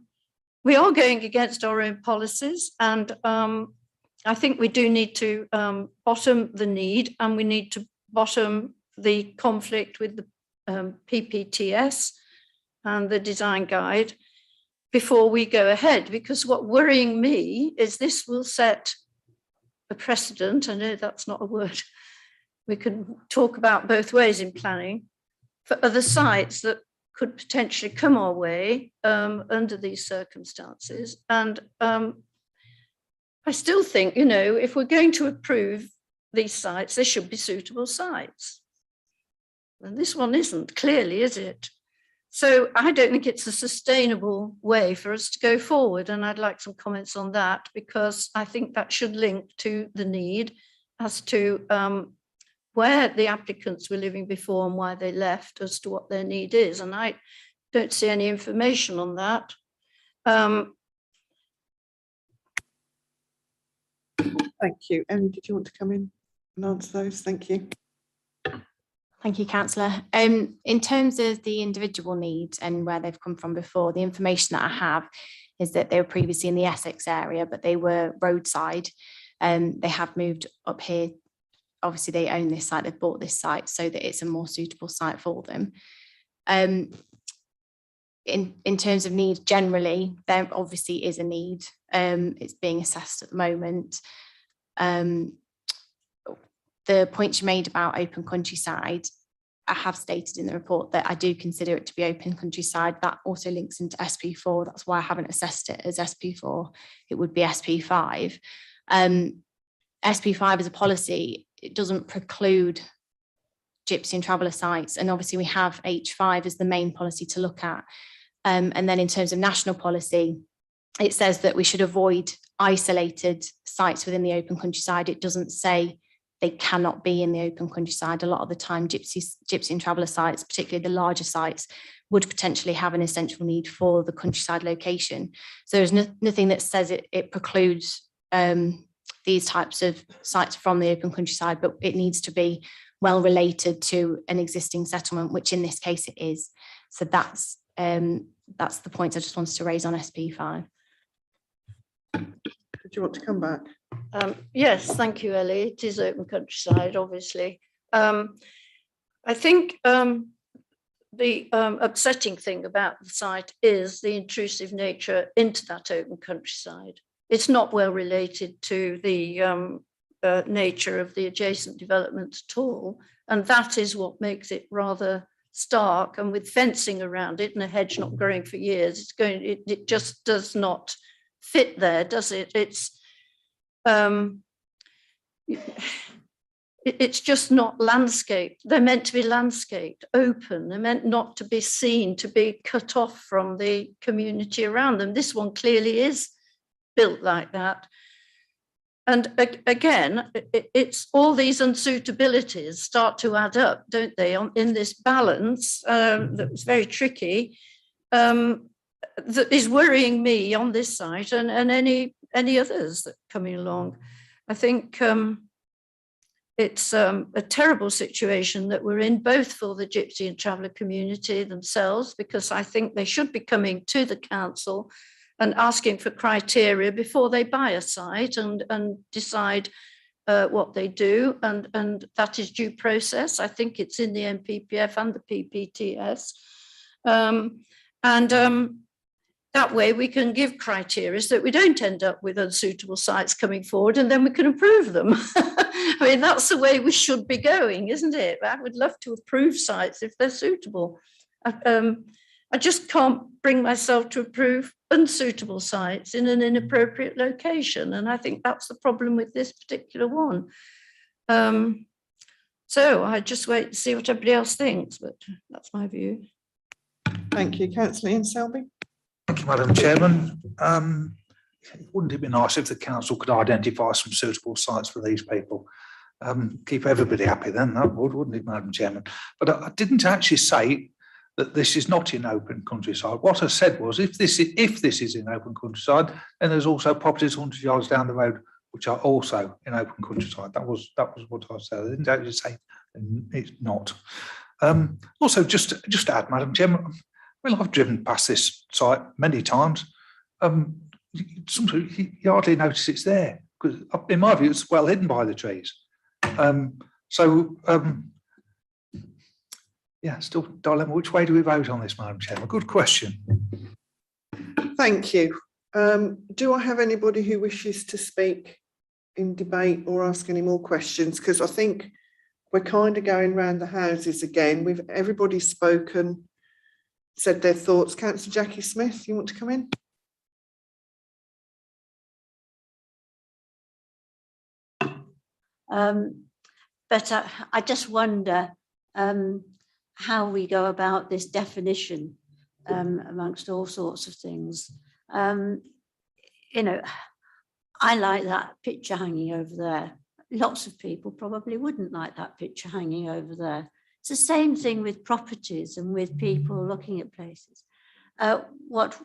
we are going against our own policies, and I think we do need to bottom the need, and we need to bottom the conflict with the PPTS and the design guide before we go ahead, because what worrying me is this will set a precedent. I know that's not a word we can talk about both ways in planning, for other sites that could potentially come our way under these circumstances. And I still think, you know, if we're going to approve these sites, they should be suitable sites. And this one isn't, clearly, is it? So I don't think it's a sustainable way for us to go forward. And I'd like some comments on that, because I think that should link to the need as to where the applicants were living before and why they left, as to what their need is. And I don't see any information on that. Thank you. Emily, did you want to come in and answer those? Thank you. Thank you, Councillor. In terms of the individual needs and where they've come from before, the information that I have is that they were previously in the Essex area, but they were roadside. They have moved up here. Obviously, they own this site, they've bought this site so that it's a more suitable site for them. In terms of need generally, there obviously is a need. It's being assessed at the moment. The point you made about open countryside, I have stated in the report that I do consider it to be open countryside. That also links into SP4. That's why I haven't assessed it as SP4. It would be SP5. SP5 as a policy, it doesn't preclude Gypsy and traveller sites. And obviously we have H5 as the main policy to look at. And then in terms of national policy, it says that we should avoid isolated sites within the open countryside. It doesn't say they cannot be in the open countryside. A lot of the time, Gypsy and traveller sites, particularly the larger sites, would potentially have an essential need for the countryside location. So there's nothing that says it precludes these types of sites from the open countryside, but it needs to be well related to an existing settlement, which in this case it is. So that's the point I just wanted to raise on SP5. Did you want to come back? Yes, thank you, Ellie. It is open countryside, obviously. I think the upsetting thing about the site is the intrusive nature into that open countryside. It's not well related to the nature of the adjacent development at all. And that is what makes it rather stark. And with fencing around it and a hedge not growing for years, it just does not fit there, does it? It's just not landscaped. They're meant to be landscaped, open. They're meant not to be seen, to be cut off from the community around them. This one clearly is built like that. And again, it's all these unsuitabilities start to add up, don't they, in this balance that's very tricky, that is worrying me on this site and any others that are coming along. I think it's a terrible situation that we're in, both for the Gypsy and traveller community themselves, because I think they should be coming to the council and asking for criteria before they buy a site and decide what they do. And that is due process. I think it's in the NPPF and the PPTS. That way we can give criteria so that we don't end up with unsuitable sites coming forward, and then we can approve them. I mean, that's the way we should be going, isn't it? I would love to approve sites if they're suitable. I just can't bring myself to approve unsuitable sites in an inappropriate location. And I think that's the problem with this particular one. So I just wait to see what everybody else thinks, but that's my view. Thank you. Councillor Ian Selby. Thank you, Madam Chairman. Wouldn't it be nice if the council could identify some suitable sites for these people? Keep everybody happy then, that would, wouldn't it, Madam Chairman? But I didn't actually say that this is not in open countryside. What I said was, if this is in open countryside, then there's also properties 100 yards down the road which are also in open countryside. That was what I said. I didn't actually say it's not. Also, just to add, Madam Chairman, well, I've driven past this site many times. Sometimes you hardly notice it's there, because in my view, it's well hidden by the trees. Yeah, still dilemma. Which way do we vote on this, Madam Chairman? Good question. Thank you. Do I have anybody who wishes to speak in debate or ask any more questions? Because I think we're kind of going round the houses again. Everybody's spoken, said their thoughts. Councillor Jackie Smith, you want to come in? But I just wonder how we go about this definition amongst all sorts of things. You know, I like that picture hanging over there. Lots of people probably wouldn't like that picture hanging over there. It's the same thing with properties and with people looking at places. What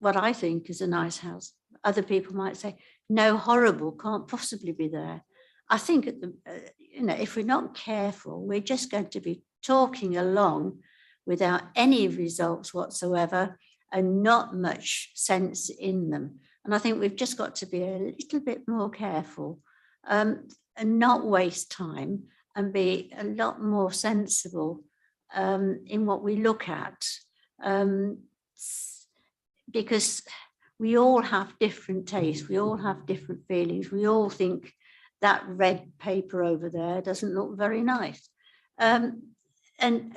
I think is a nice house, other people might say, no, horrible, can't possibly be there. I think you know, if we're not careful, we're just going to be talking along without any results whatsoever and not much sense in them. And I think we've just got to be a little bit more careful and not waste time and be a lot more sensible in what we look at, because we all have different tastes, we all have different feelings, we all think that red paper over there doesn't look very nice. And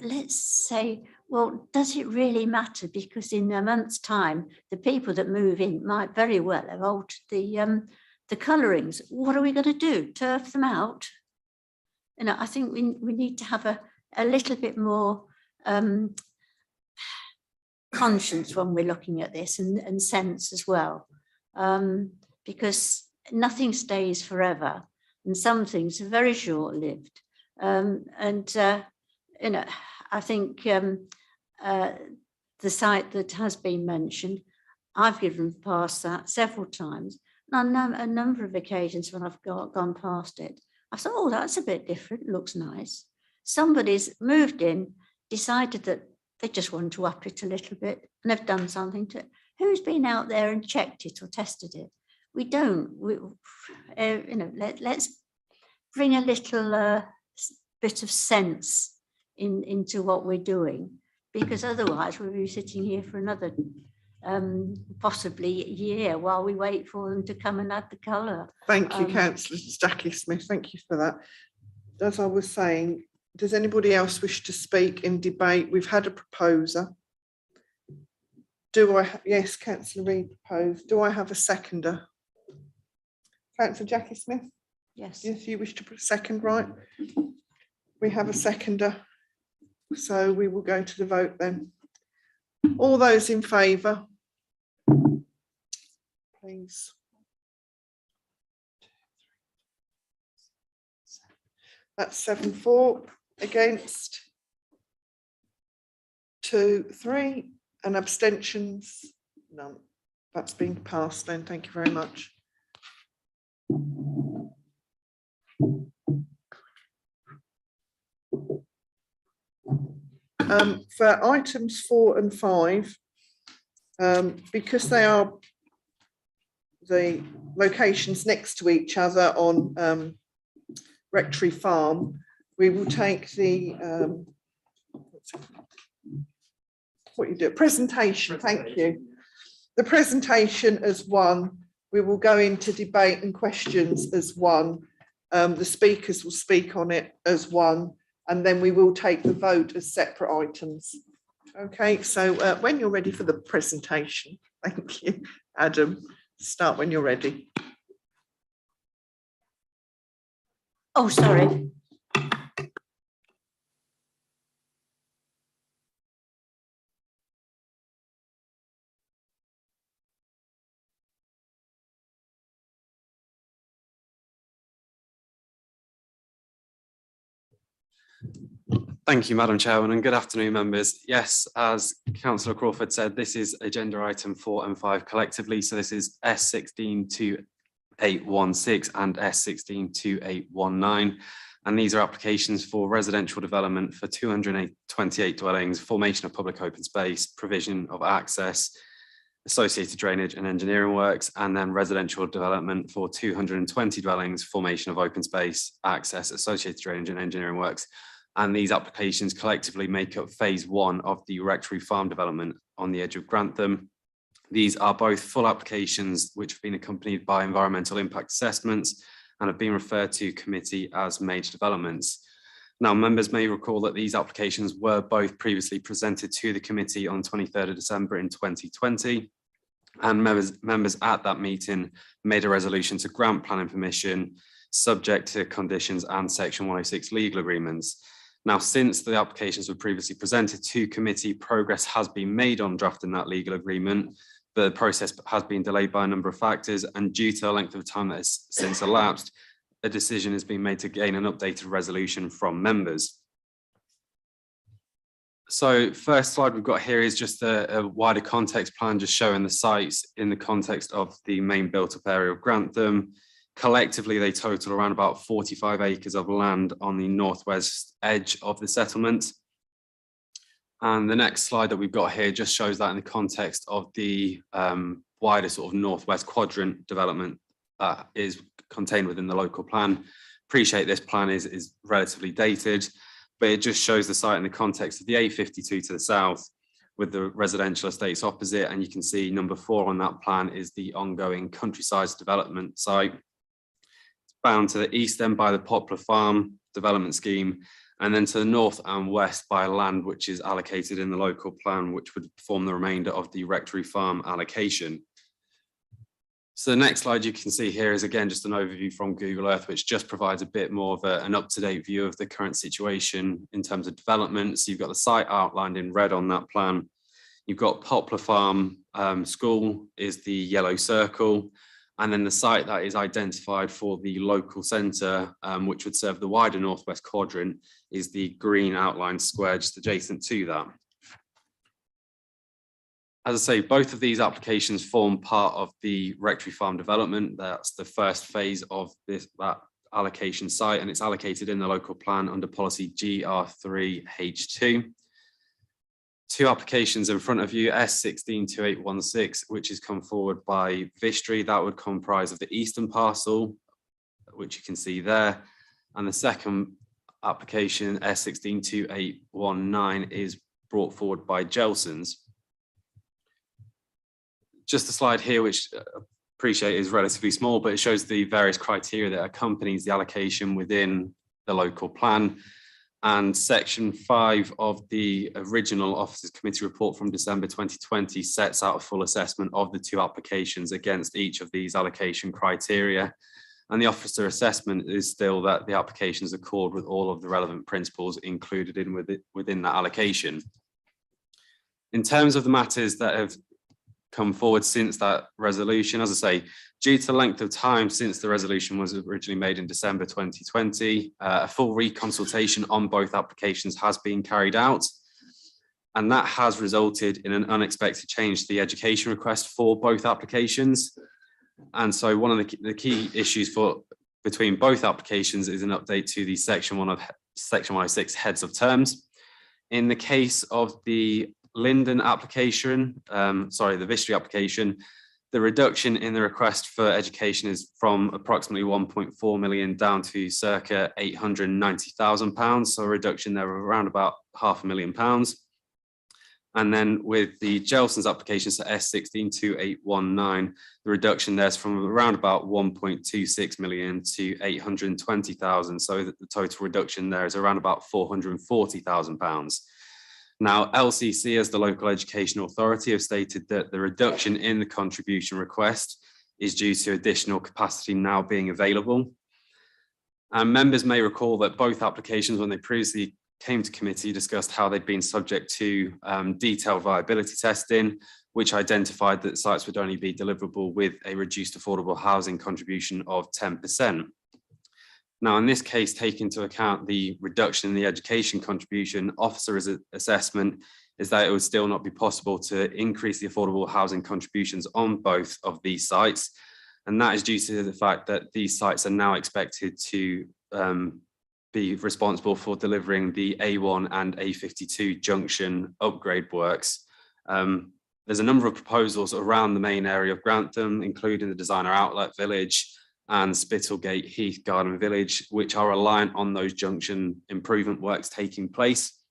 let's say, well, does it really matter? Because in a month's time, the people that move in might very well have altered the the colourings, what are we going to do? Turf them out? You know, I think we need to have a little bit more conscience when we're looking at this, and sense as well, because nothing stays forever, and some things are very short-lived. You know, I think the site that has been mentioned, I've given past that several times. On a number of occasions when I've gone past it, I thought, oh, that's a bit different, looks nice. Somebody's moved in, decided that they just want to up it a little bit, and they've done something to it. Who's been out there and checked it or tested it? We don't. You know, let's bring a little bit of sense into what we're doing, because otherwise we'll be sitting here for another possibly a year while we wait for them to come and add the colour. Thank you, Councillor Jackie Smith. Thank you for that. As I was saying, does anybody else wish to speak in debate? We've had a proposer. Yes, Councillor Reid proposed. Do I have a seconder? Councillor Jackie Smith? Yes. Yes, you wish to put a second, right? We have a seconder. So we will go to the vote then. All those in favour, please. That's 7-4, against 2, 3, and abstentions, none. That's been passed then, thank you very much. For items 4 and 5, because they are the locations next to each other on Rectory Farm, we will take the presentation. Thank you. The presentation as one. We will go into debate and questions as one. The speakers will speak on it as one, and then we will take the vote as separate items. Okay, so when you're ready for the presentation, thank you, Adam. Start when you're ready. Oh, sorry. Thank you, Madam Chairman, and good afternoon, members. Yes, as Councillor Crawford said, this is agenda item 4 and 5 collectively. So this is S162816 and S162819. And these are applications for residential development for 228 dwellings, formation of public open space, provision of access, associated drainage and engineering works, and then residential development for 220 dwellings, formation of open space, access, associated drainage and engineering works. And these applications collectively make up phase 1 of the Rectory farm development on the edge of Grantham. These are both full applications which have been accompanied by environmental impact assessments and have been referred to committee as major developments. Now, members may recall that these applications were both previously presented to the committee on 23rd of December in 2020. And members at that meeting made a resolution to grant planning permission subject to conditions and section 106 legal agreements. Now, since the applications were previously presented to committee, progress has been made on drafting that legal agreement. The process has been delayed by a number of factors, and due to the length of time that has since elapsed, a decision has been made to gain an updated resolution from members. So first slide we've got here is just a wider context plan, just showing the sites in the context of the main built-up area of Grantham. Collectively, they total around about 45 acres of land on the northwest edge of the settlement. And the next slide that we've got here just shows that in the context of the wider sort of northwest quadrant development that is contained within the local plan. Appreciate this plan is relatively dated, but it just shows the site in the context of the A52 to the south with the residential estates opposite. And you can see number 4 on that plan is the ongoing countryside development site. Bound to the east end by the Poplar Farm development scheme, and then to the north and west by land which is allocated in the local plan, which would form the remainder of the Rectory farm allocation. So the next slide you can see here is again just an overview from Google Earth, which just provides a bit more of an up-to-date view of the current situation in terms of development. So you've got the site outlined in red on that plan. You've got Poplar Farm School is the yellow circle, and then the site that is identified for the local centre, which would serve the wider northwest quadrant, is the green outlined square just adjacent to that. As I say, both of these applications form part of the Rectory Farm development. That's the first phase of that allocation site, and it's allocated in the local plan under policy GR3H2. Two applications in front of you, S162816, which has come forward by Vistry. That would comprise of the eastern parcel, which you can see there. And the second application, S162819, is brought forward by Gelson's. Just a slide here, which I appreciate is relatively small, but it shows the various criteria that accompanies the allocation within the local plan. And section 5 of the original Officers Committee report from December 2020 sets out a full assessment of the two applications against each of these allocation criteria. And the officer assessment is still that the applications accord with all of the relevant principles included within that allocation. In terms of the matters that have come forward since that resolution, as I say, due to the length of time since the resolution was originally made in December 2020, a full reconsultation on both applications has been carried out, and that has resulted in an unexpected change to the education request for both applications. And so one of the key issues between both applications is an update to the section 106 heads of terms. In the case of the Linden application, the Vistry application, the reduction in the request for education is from approximately 1.4 million down to circa £890,000. So a reduction there of around about £500,000. And then with the Gelson's application, so S162819, the reduction there's from around about 1.26 million to 820,000. So the total reduction there is around about £440,000. Now, LCC, as the local education authority, have stated that the reduction in the contribution request is due to additional capacity now being available. And members may recall that both applications, when they previously came to committee, discussed how they'd been subject to detailed viability testing, which identified that sites would only be deliverable with a reduced affordable housing contribution of 10%. Now, in this case, take into account the reduction in the education contribution, officer's assessment is that it would still not be possible to increase the affordable housing contributions on both of these sites. And that is due to the fact that these sites are now expected to be responsible for delivering the A1 and A52 junction upgrade works. There's a number of proposals around the main area of Grantham, including the designer outlet village and Spittlegate Heath Garden Village, which are reliant on those junction improvement works taking place.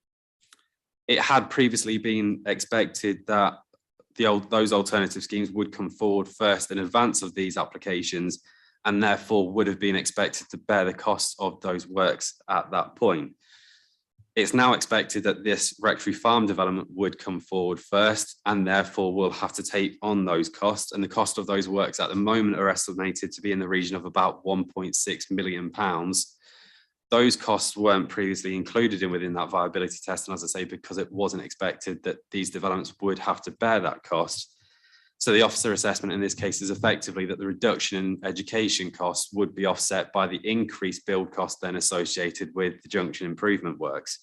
It had previously been expected that those alternative schemes would come forward first in advance of these applications, and therefore would have been expected to bear the cost of those works at that point. It's now expected that this Rectory Farm development would come forward first, and therefore will have to take on those costs. And the cost of those works at the moment are estimated to be in the region of about £1.6 million. Those costs weren't previously included within that viability test, and as I say, because it wasn't expected that these developments would have to bear that cost. So the officer assessment in this case is effectively that the reduction in education costs would be offset by the increased build cost then associated with the junction improvement works.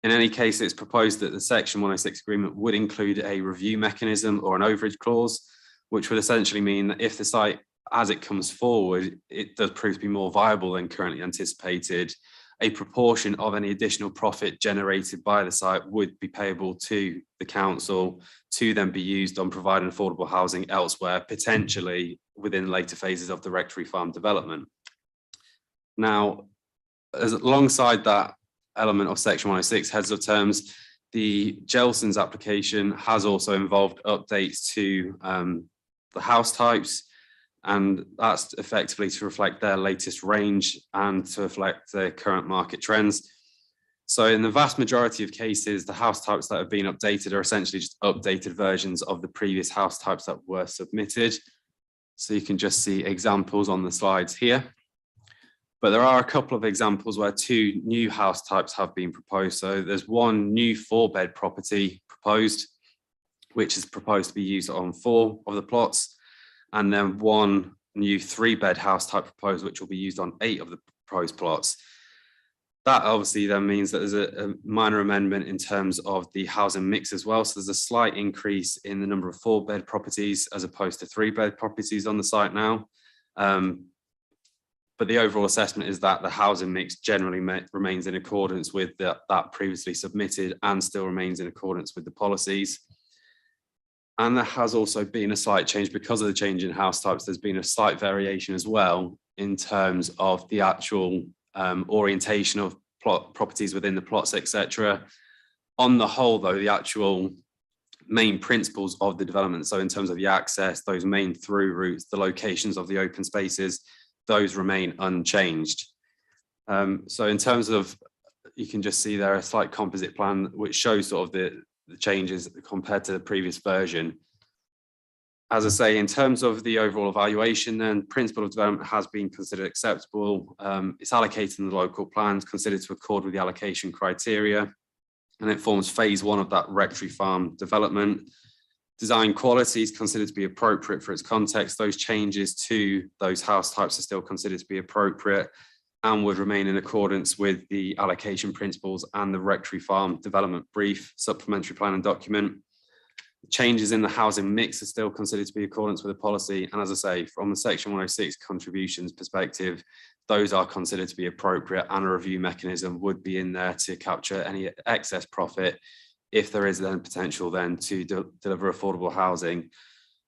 In any case, it's proposed that the Section 106 agreement would include a review mechanism or an overage clause, which would essentially mean that if the site, as it comes forward, it does prove to be more viable than currently anticipated, a proportion of any additional profit generated by the site would be payable to the council to then be used on providing affordable housing elsewhere, potentially within later phases of the Rectory Farm development. Now, alongside that element of Section 106 heads of terms, the Gelson's application has also involved updates to the house types, and that's effectively to reflect their latest range and to reflect the current market trends. So in the vast majority of cases, the house types that have been updated are essentially just updated versions of the previous house types that were submitted. So you can just see examples on the slides here. But there are a couple of examples where 2 new house types have been proposed. So there's one new 4-bed property proposed, which is proposed to be used on 4 of the plots, and then one new 3-bed house type proposed, which will be used on 8 of the proposed plots. That obviously then means that there's a minor amendment in terms of the housing mix as well. So there's a slight increase in the number of 4-bed properties as opposed to 3-bed properties on the site now. But the overall assessment is that the housing mix generally remains in accordance with that previously submitted and still remains in accordance with the policies. And there has also been a slight change because of the change in house types. There's been a slight variation as well in terms of the actual orientation of properties within the plots, etc. On the whole, though, the actual main principles of the development, so in terms of the access, those main through routes, the locations of the open spaces, those remain unchanged. So in terms of, you can just see there a slight composite plan which shows sort of the changes compared to the previous version. As I say, in terms of the overall evaluation, then principle of development has been considered acceptable. It's allocated in the local plans, considered to accord with the allocation criteria, and it forms phase 1 of that Rectory farm development. Design quality is considered to be appropriate for its context. Those changes to those house types are still considered to be appropriate and would remain in accordance with the allocation principles and the Rectory farm development brief supplementary plan and document. Changes in the housing mix are still considered to be in accordance with the policy. And as I say, from the Section 106 contributions perspective, those are considered to be appropriate, and a review mechanism would be in there to capture any excess profit if there is then potential then to deliver affordable housing.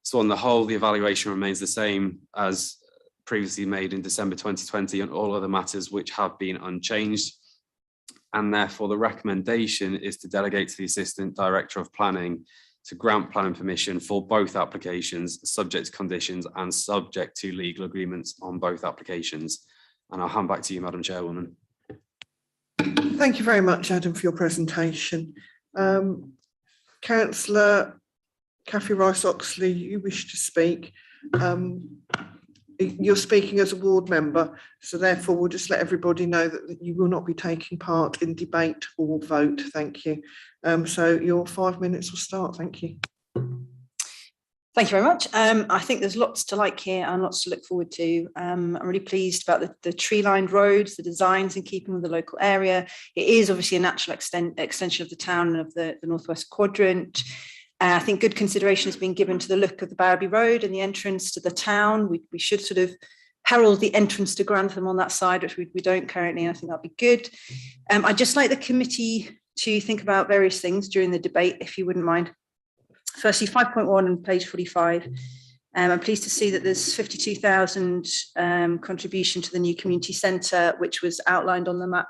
So on the whole, the evaluation remains the same as previously made in December 2020 on all other matters which have been unchanged. And therefore the recommendation is to delegate to the Assistant Director of Planning to grant planning permission for both applications, subject to conditions and subject to legal agreements on both applications. And I'll hand back to you, Madam Chairwoman. Thank you very much, Adam, for your presentation. Councillor Cathy Rice-Oxley, you wish to speak. You're speaking as a ward member, so therefore we'll just let everybody know that you will not be taking part in debate or vote. Thank you. So your 5 minutes will start. Thank you. Thank you very much. I think there's lots to like here and lots to look forward to. I'm really pleased about the tree-lined roads, the designs in keeping with the local area. It is obviously a natural extension of the town and of the Northwest Quadrant. I think good consideration has been given to the look of the Barrowby Road and the entrance to the town. We should sort of herald the entrance to Grantham on that side, which we don't currently, and I think that'd be good. I'd just like the committee to think about various things during the debate, if you wouldn't mind. Firstly, 5.1 on page 45. I'm pleased to see that there's 52,000 contribution to the new community centre, which was outlined on the map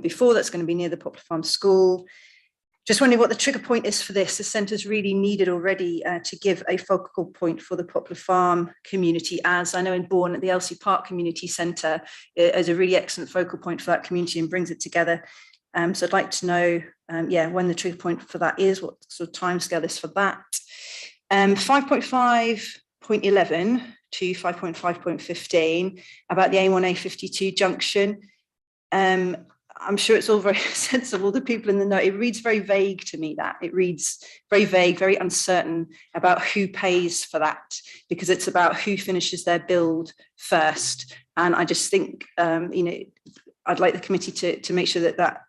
before. That's going to be near the Poplar Farm School. Just wondering what the trigger point is for this. The centre's really needed already to give a focal point for the Poplar Farm community, as I know in Bourne at the Elsie Park Community Centre is a really excellent focal point for that community and brings it together. So I'd like to know, when the trigger point for that is, what sort of timescale is for that. 5.5.11 to 5.5.15 about the A1A52 junction. I'm sure it's all very sensible to people in the know. It reads very vague to me, that. It reads very vague, very uncertain about who pays for that, because it's about who finishes their build first. And I just think, I'd like the committee to make sure that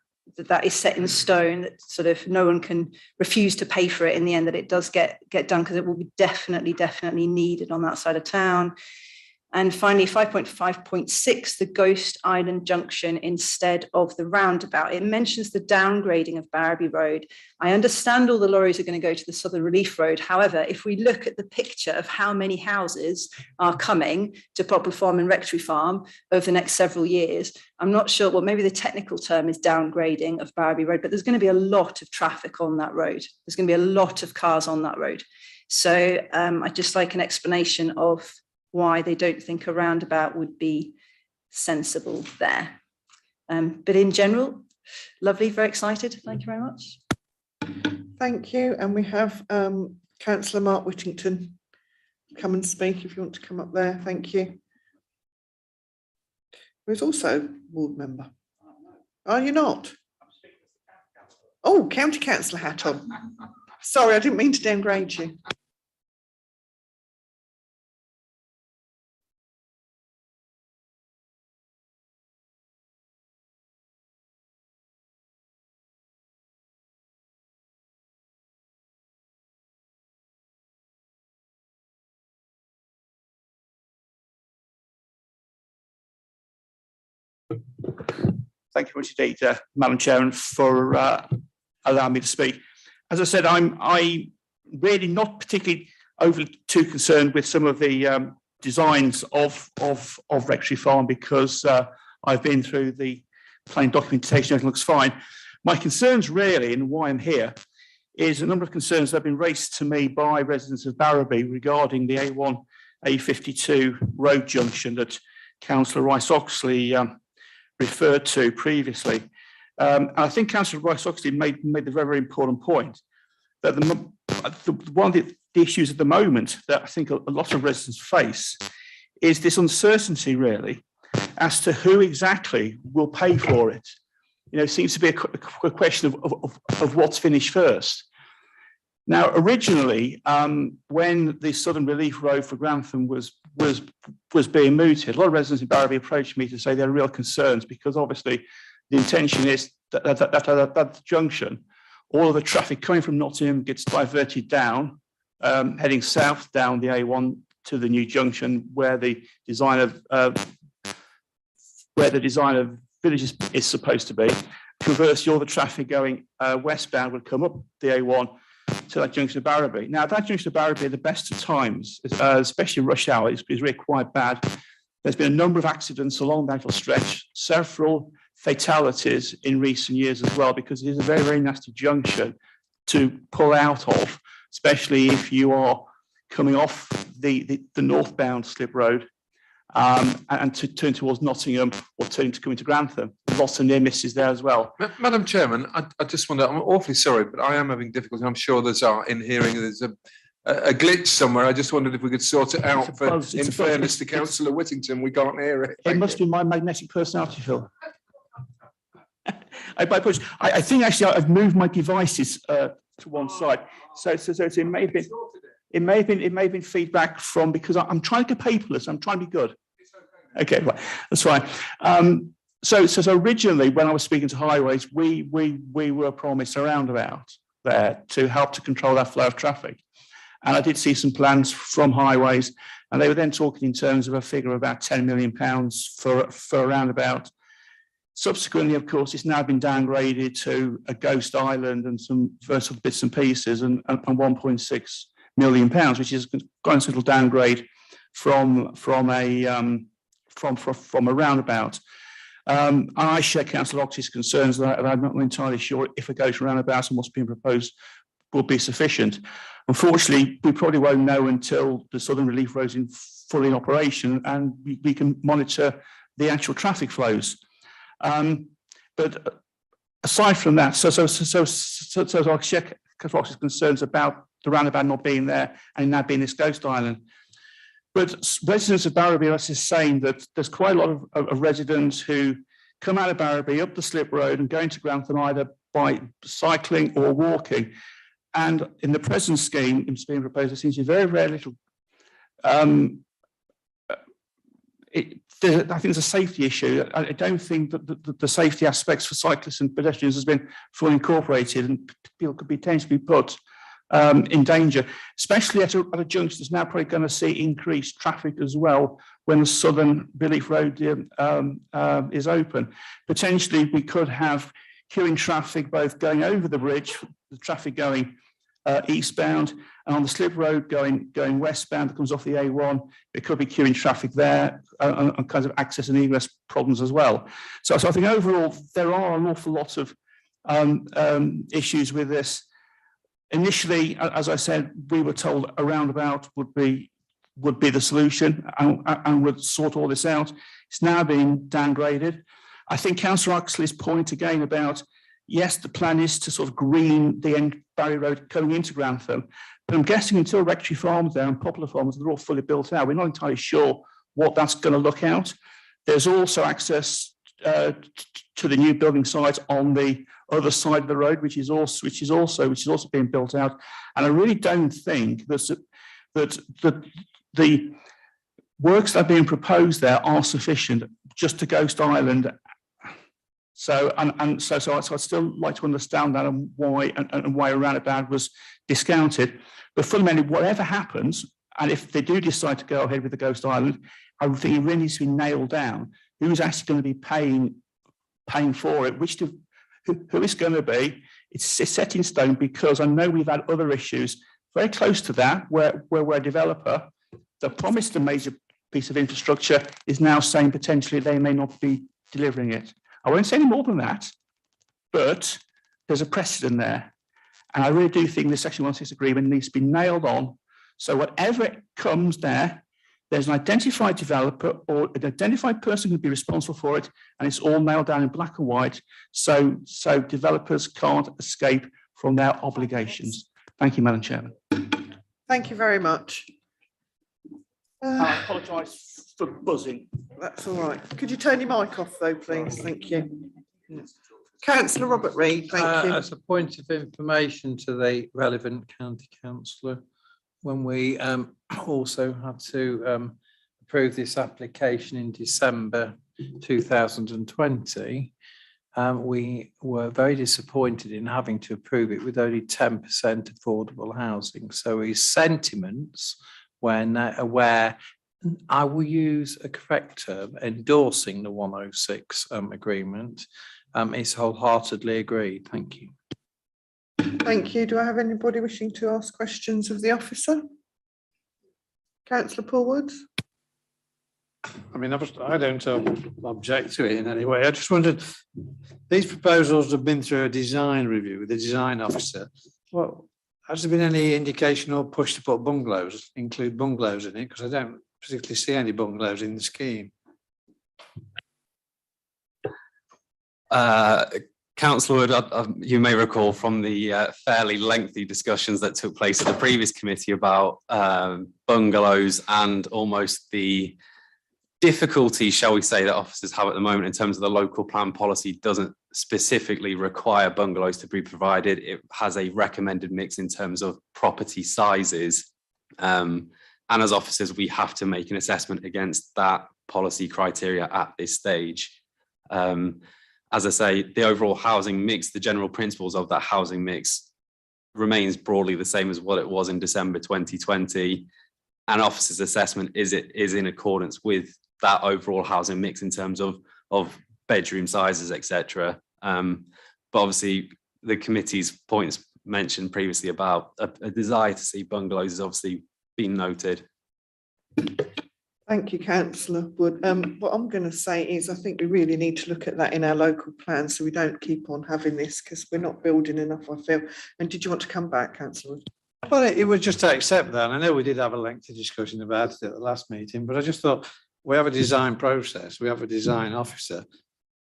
is set in stone, that sort of no one can refuse to pay for it in the end, that it does get done, because it will be definitely needed on that side of town. And finally, 5.5.6, the Ghost Island Junction instead of the roundabout. It mentions the downgrading of Barrowby Road. I understand all the lorries are going to go to the Southern Relief Road. However, if we look at the picture of how many houses are coming to Poplar Farm and Rectory Farm over the next several years, I'm not sure, well, maybe the technical term is downgrading of Barrowby Road, but there's going to be a lot of traffic on that road. There's going to be a lot of cars on that road. So I'd just like an explanation of why they don't think a roundabout would be sensible there. But in general, lovely, very excited. Thank you very much. Thank you. And we have Councillor Mark Whittington come and speak if you want to come up there. Thank you. There's also ward member. Are you not? Oh, county councillor hat on. Sorry, I didn't mean to downgrade you. Thank you much indeed, Madam Chairman, for allowing me to speak. As I said, I'm really not particularly overly too concerned with some of the designs of Rectory Farm because I've been through the planning documentation, everything looks fine. My concerns really, and why I'm here, is a number of concerns that have been raised to me by residents of Barrowby regarding the A1, A52 road junction that Councillor Rice-Oxley referred to previously. And I think Councillor Rice-Oxley made the very, very important point that one of the issues at the moment that I think a lot of residents face is this uncertainty really as to who exactly will pay for it. You know, it seems to be a question of what's finished first. Now, originally, when the Southern Relief Road for Grantham was being mooted, a lot of residents in Barrowby approached me to say there are real concerns because obviously the intention is that that junction, all of the traffic coming from Nottingham gets diverted down, heading south down the A1 to the new junction where the design of village is supposed to be. Conversely, all the traffic going westbound would come up the A1 to that junction of Barrowby. Now, that junction of Barrowby at the best of times, especially rush hour, is really quite bad. There's been a number of accidents along that little stretch, several fatalities in recent years as well, because it is a very, very nasty junction to pull out of, especially if you are coming off the northbound slip road and to turn towards Nottingham or turning to come into Grantham. Lots of near misses there as well. Madam Chairman, I just wonder, I'm awfully sorry, but I am having difficulty. I'm sure there's in hearing there's a glitch somewhere. I just wondered if we could sort it out. In fairness to Councillor Whittington, we can't hear it. It must be my magnetic personality, Phil. I think actually I've moved my devices to one side, so it may have been feedback from, because I'm trying to get paperless. I'm trying to be good. Okay, right, that's fine. So originally, when I was speaking to Highways, we were promised a roundabout there to help to control that flow of traffic, and I did see some plans from Highways, and they were then talking in terms of a figure of about £10 million for a roundabout. Subsequently, of course, it's now been downgraded to a ghost island and some vertical bits and pieces, and £1.6 million, which is quite a little downgrade from a roundabout. And I share Councillor Oxley's concerns that I'm not entirely sure if a ghost roundabout and what's being proposed will be sufficient. Unfortunately, we probably won't know until the Southern Relief Road is fully in operation and we can monitor the actual traffic flows. But aside from that, so I'll check Councillor concerns about the roundabout not being there and now being this ghost island. But residents of Barrowby are just saying that there's quite a lot of residents who come out of Barrowby up the slip road and go into Grantham either by cycling or walking. And in the present scheme, it's being proposed, there seems to be very, very little. I think it's a safety issue. I don't think that the safety aspects for cyclists and pedestrians has been fully incorporated, and people could potentially be put in danger, especially at a junction that's now probably going to see increased traffic as well when the Southern Relief Road is open. Potentially, we could have queuing traffic both going over the bridge, the traffic going eastbound, and on the slip road going westbound that comes off the A1, there could be queuing traffic there and kinds of access and egress problems as well. So I think overall there are an awful lot of issues with this. Initially, as I said, we were told a roundabout would be the solution and would sort all this out. It's now been downgraded. I think Councillor Oxley's point again about yes, the plan is to sort of green the end Barry Road coming into Grantham, but I'm guessing until Rectory Farms there and Poplar Farms, they're all fully built out. We're not entirely sure what that's going to look out. There's also access to the new building site on the other side of the road, which is also being built out. And I really don't think that the works that are being proposed there are sufficient just to Ghost Island. So I'd still like to understand that and why a roundabout was discounted. But fundamentally, whatever happens, and if they do decide to go ahead with the Ghost Island, I think it really needs to be nailed down. Who's actually going to be paying for it? Who is going to be? It's set in stone, because I know we've had other issues very close to that, where a developer that promised a major piece of infrastructure is now saying potentially they may not be delivering it. I won't say any more than that, but there's a precedent there. And I really do think the Section 106 agreement needs to be nailed on. So whatever comes there, there's an identified developer or an identified person who will be responsible for it, and it's all nailed down in black and white, so developers can't escape from their obligations. Thank you, Madam Chairman. Thank you very much. I apologise for buzzing. That's all right. Could you turn your mic off though, please? Thank you. Councillor Robert Reid, thank you. As a point of information to the relevant county councillor, when we also had to approve this application in December 2020, we were very disappointed in having to approve it with only 10% affordable housing. So his sentiments, when where I will use a correct term, endorsing the 106 agreement, is wholeheartedly agreed. Thank you. Thank you. Do I have anybody wishing to ask questions of the officer? Councillor Paul Woods. I mean, I don't object to it in any way. I just wondered, these proposals have been through a design review with the design officer. Well, has there been any indication or push to put bungalows, include bungalows in it? Because I don't particularly see any bungalows in the scheme. Councillor Wood, you may recall from the fairly lengthy discussions that took place at the previous committee about bungalows and almost the difficulty, shall we say, that officers have at the moment in terms of the local plan policy doesn't specifically require bungalows to be provided. It has a recommended mix in terms of property sizes. And as officers, we have to make an assessment against that policy criteria at this stage. As I say, the overall housing mix, the general principles of that housing mix remains broadly the same as what it was in December 2020. And officers' assessment is in accordance with that overall housing mix in terms of bedroom sizes, etc. But obviously, the committee's points mentioned previously about a desire to see bungalows has obviously been noted. Thank you, Councillor Wood. What I'm going to say is I think we really need to look at that in our local plan so we don't keep on having this, because we're not building enough, I feel. And did you want to come back, Councillor Wood? Well, it was just to accept that. I know we did have a lengthy discussion about it at the last meeting, but I just thought we have a design process, we have a design officer.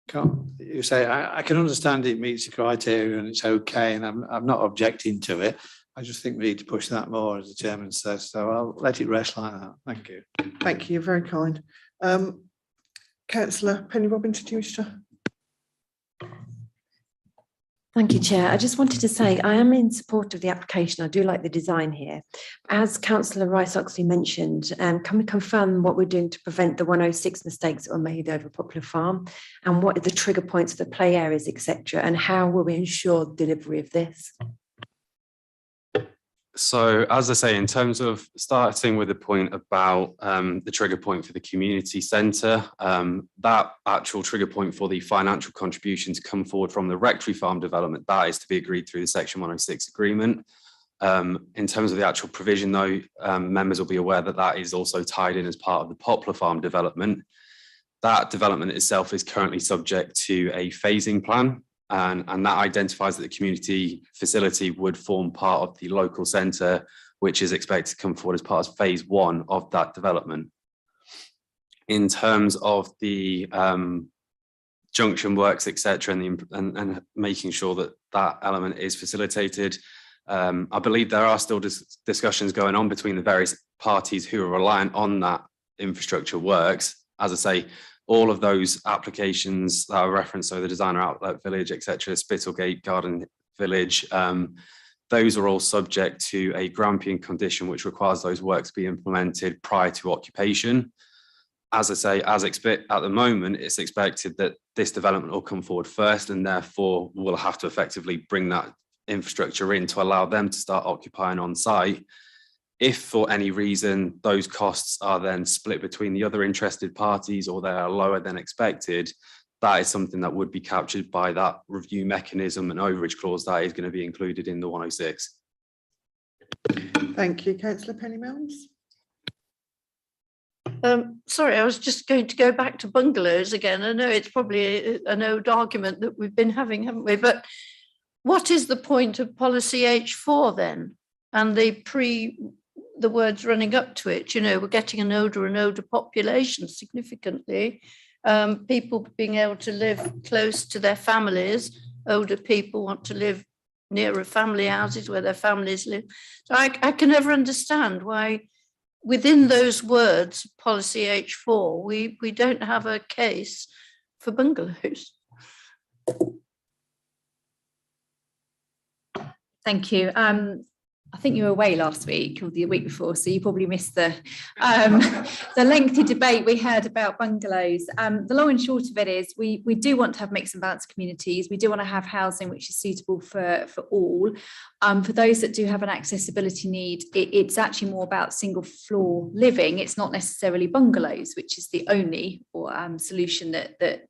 Can't you say, I can understand it meets the criteria and it's okay, and I'm not objecting to it. I just think we need to push that more, as the chairman says. So I'll let it rest like that. Thank you. Thank you. You're very kind. Councillor Penny Robinson, do you wish to? Thank you, Chair. I just wanted to say I am in support of the application. I do like the design here. As Councillor Rice-Oxley mentioned, can we confirm what we're doing to prevent the 106 mistakes that were made over Poplar Farm, and what are the trigger points for the play areas, etc., and how will we ensure delivery of this? So, as I say, in terms of starting with the point about the trigger point for the community centre, that actual trigger point for the financial contribution to come forward from the Rectory farm development, that is to be agreed through the Section 106 agreement. In terms of the actual provision, though, members will be aware that that is also tied in as part of the Poplar farm development. That development itself is currently subject to a phasing plan. And that identifies that the community facility would form part of the local centre, which is expected to come forward as part of phase 1 of that development. In terms of the junction works, etc., and making sure that that element is facilitated. I believe there are still discussions going on between the various parties who are reliant on that infrastructure works. As I say, all of those applications that are referenced, so the designer outlet village, etc., Spittlegate Garden Village, those are all subject to a Grampian condition which requires those works be implemented prior to occupation. As I say, at the moment, it's expected that this development will come forward first, and therefore we'll have to effectively bring that infrastructure in to allow them to start occupying on site. If for any reason those costs are then split between the other interested parties or they are lower than expected, that is something that would be captured by that review mechanism and overage clause that is going to be included in the 106. Thank you. Councillor Penny-Mills. Sorry, I was just going to go back to bungalows again. I know it's probably an old argument that we've been having, haven't we? But what is the point of policy H4 then? And the words running up to it, you know, we're getting an older and older population significantly. People being able to live close to their families. Older people want to live nearer family houses where their families live. So I can never understand why within those words, policy H4, we don't have a case for bungalows. Thank you. I think you were away last week or the week before, so you probably missed the lengthy debate we had about bungalows. The long and short of it is we do want to have mixed and balanced communities. We do want to have housing which is suitable for all. For those that do have an accessibility need, it's actually more about single floor living. It's not necessarily bungalows, which is the only solution that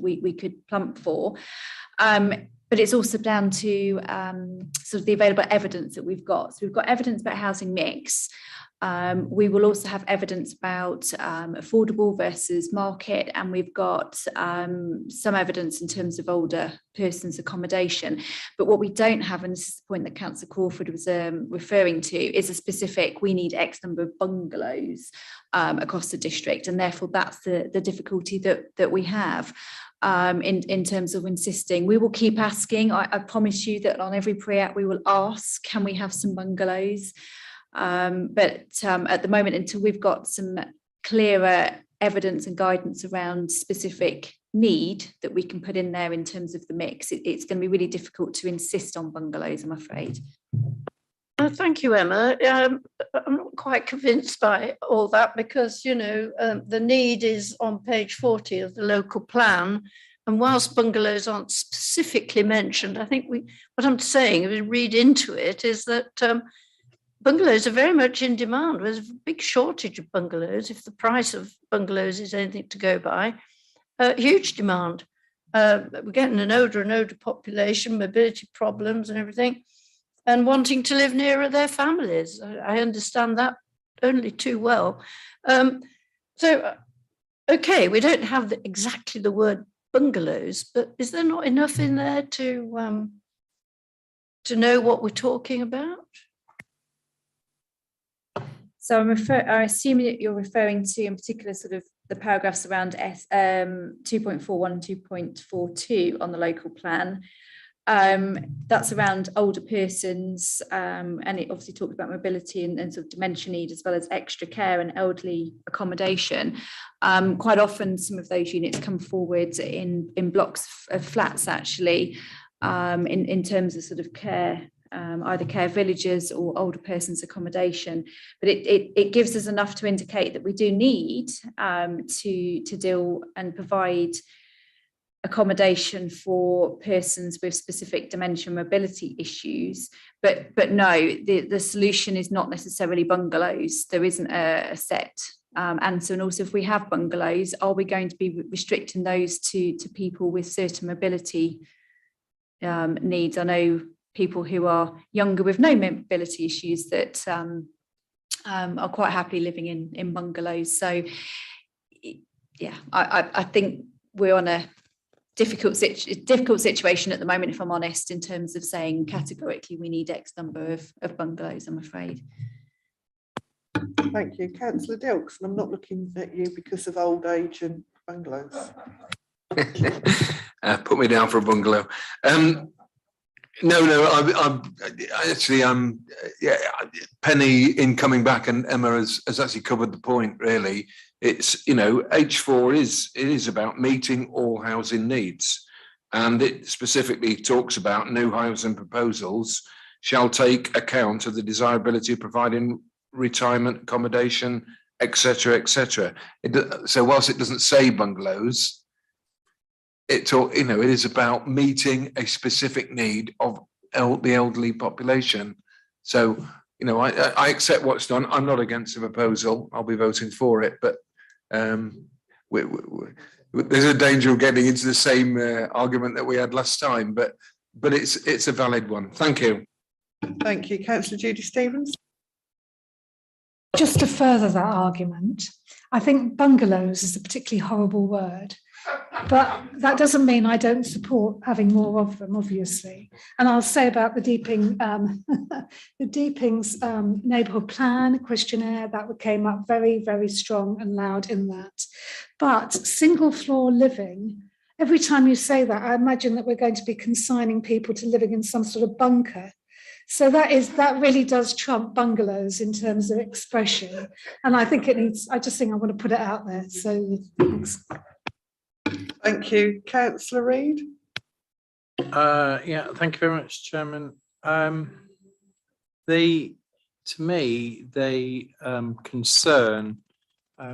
we could plump for. But it's also down to sort of the available evidence that we've got. So we've got evidence about housing mix. We will also have evidence about affordable versus market, and we've got some evidence in terms of older persons accommodation. But what we don't have, and this is the point that Councillor Crawford was referring to, is a specific, we need X number of bungalows across the district, and therefore that's the difficulty that we have. In terms of insisting, we will keep asking. I promise you that on every pre-app we will ask, can we have some bungalows? But at the moment, until we've got some clearer evidence and guidance around specific need that we can put in there in terms of the mix, it's going to be really difficult to insist on bungalows, I'm afraid. Thank you, Emma. I'm not quite convinced by all that because, you know, the need is on page 40 of the local plan. And whilst bungalows aren't specifically mentioned, I think what I'm saying, if we read into it, is that bungalows are very much in demand. There's a big shortage of bungalows. If the price of bungalows is anything to go by, huge demand. We're getting an older and older population, mobility problems and everything, and wanting to live nearer their families. I understand that only too well. So, okay, we don't have exactly the word bungalows, but is there not enough in there to know what we're talking about? So I assume that you're referring to in particular sort of the paragraphs around 2.41 and 2.42 on the local plan. That's around older persons, and it obviously talks about mobility and sort of dementia need, as well as extra care and elderly accommodation. Quite often some of those units come forward in blocks of flats actually, in terms of sort of care, either care villages or older persons accommodation. But it gives us enough to indicate that we do need to deal and provide accommodation for persons with specific dementia and mobility issues, but no, the solution is not necessarily bungalows. There isn't a set answer. And also, if we have bungalows, are we going to be restricting those to people with certain mobility needs? I know people who are younger with no mobility issues that are quite happily living in bungalows. So yeah, I think we're on a difficult situation at the moment, if I'm honest, in terms of saying categorically we need X number of bungalows, I'm afraid. Thank you. Councillor Dilks, and I'm not looking at you because of old age and bungalows. Put me down for a bungalow. I'm actually, yeah, Penny in coming back, and Emma has actually covered the point, really. It's, H4 is about meeting all housing needs. And it specifically talks about new housing proposals shall take account of the desirability of providing retirement accommodation, etc., etc. So whilst it doesn't say bungalows, it is about meeting a specific need of the elderly population. So, I accept what's done. I'm not against the proposal. I'll be voting for it, but there's a danger of getting into the same argument that we had last time, but it's a valid one. Thank you. Thank you. Councillor Judy Stevens. Just to further that argument, I think bungalows is a particularly horrible word, but that doesn't mean I don't support having more of them, obviously. And I'll say about the Deeping, the Deeping's neighbourhood plan questionnaire, that came up very, very strong and loud in that. But single floor living, every time you say that, I imagine that we're going to be consigning people to living in some sort of bunker. So that really does trump bungalows in terms of expression. And I think I just think I want to put it out there. So thanks. Thank you. Councillor Reid. Yeah, thank you very much, Chairman. To me, the concern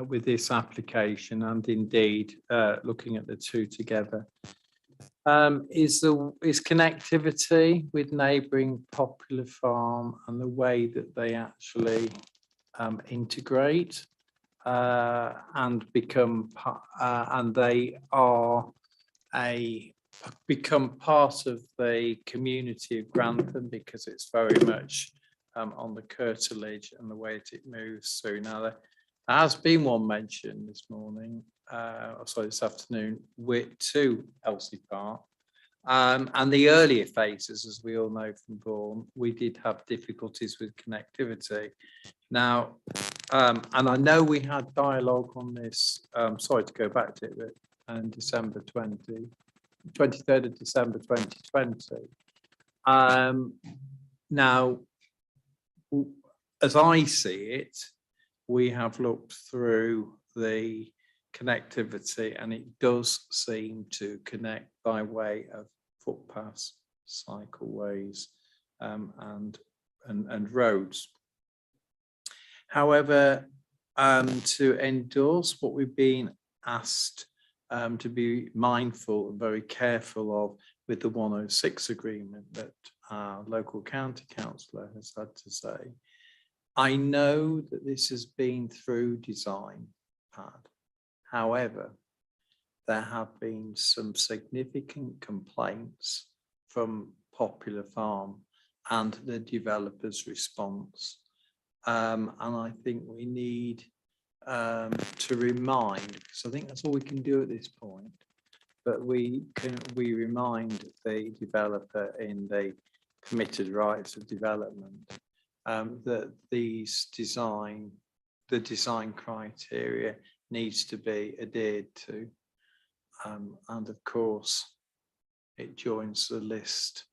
with this application, and indeed looking at the two together, is connectivity with neighbouring popular farm and the way that they actually integrate and become become part of the community of Grantham, because it's very much on the curtilage and the way it moves through. Now, there has been one mention this morning, this afternoon, to Elsie Park. And the earlier phases, as we all know from Bourne, we did have difficulties with connectivity. Now, and I know we had dialogue on this, sorry to go back to it, but on 23rd of December 2020. Now, as I see it, we have looked through the connectivity, and it does seem to connect by way of footpaths, cycleways, and roads. However, to endorse what we've been asked to be mindful and very careful of with the 106 agreement that our local county councillor has had to say, I know that this has been through design pad. However, there have been some significant complaints from Popular Farm and the developer's response. And I think we need to remind, because I think that's all we can do at this point, but we remind the developer in the permitted rights of development that the design criteria needs to be adhered to, and of course it joins the list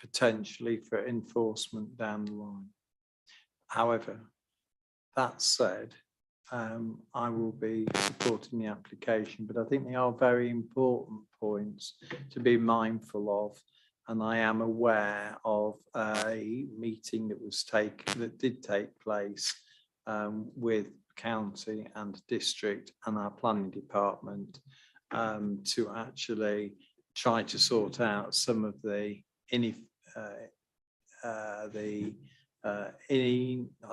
potentially for enforcement down the line. However, that said, I will be supporting the application, but I think they are very important points to be mindful of, and I am aware of a meeting that did take place with county and district and our planning department to actually try to sort out some of I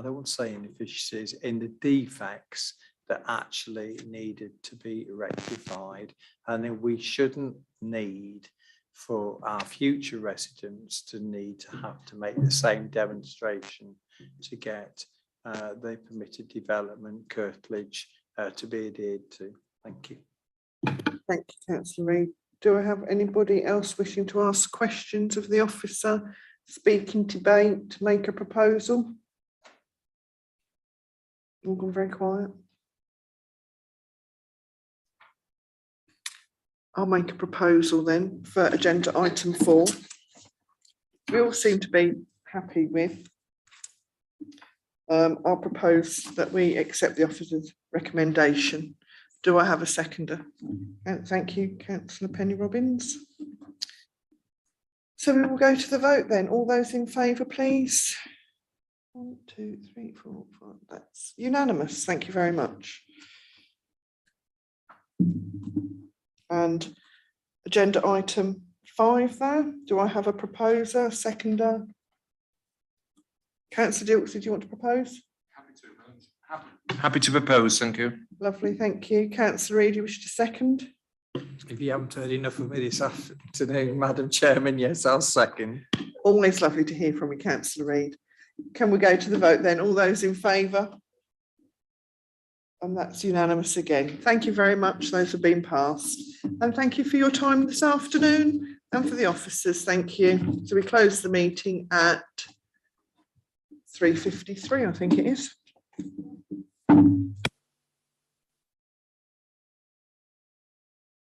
don't want to say inefficiencies, in the defects that actually needed to be rectified, and then we shouldn't need for our future residents to have to make the same demonstration to get the permitted development curtilage to be adhered to. Thank you. Thank you, Councillor Reid. Do I have anybody else wishing to ask questions of the officer, speak in debate, make a proposal? All gone very quiet. I'll make a proposal then for agenda item 4. We all seem to be happy with. I'll propose that we accept the officer's recommendation. Do I have a seconder? Thank you, Councillor Penny Robbins. So we will go to the vote then. All those in favour, please. 1, 2, 3, 4, 5. That's unanimous. Thank you very much. And agenda item 5 there. Do I have a proposer, seconder? Councillor Dilksey, do you want to propose? Happy to propose, thank you. Lovely, thank you. Councillor Reid, you wish to second? If you haven't heard enough of me this afternoon, Madam Chairman, yes, I'll second. Always lovely to hear from you, Councillor Reid. Can we go to the vote then? All those in favour? And that's unanimous again. Thank you very much. Those have been passed. And thank you for your time this afternoon and for the officers. Thank you. So we close the meeting at 3:53, I think it is.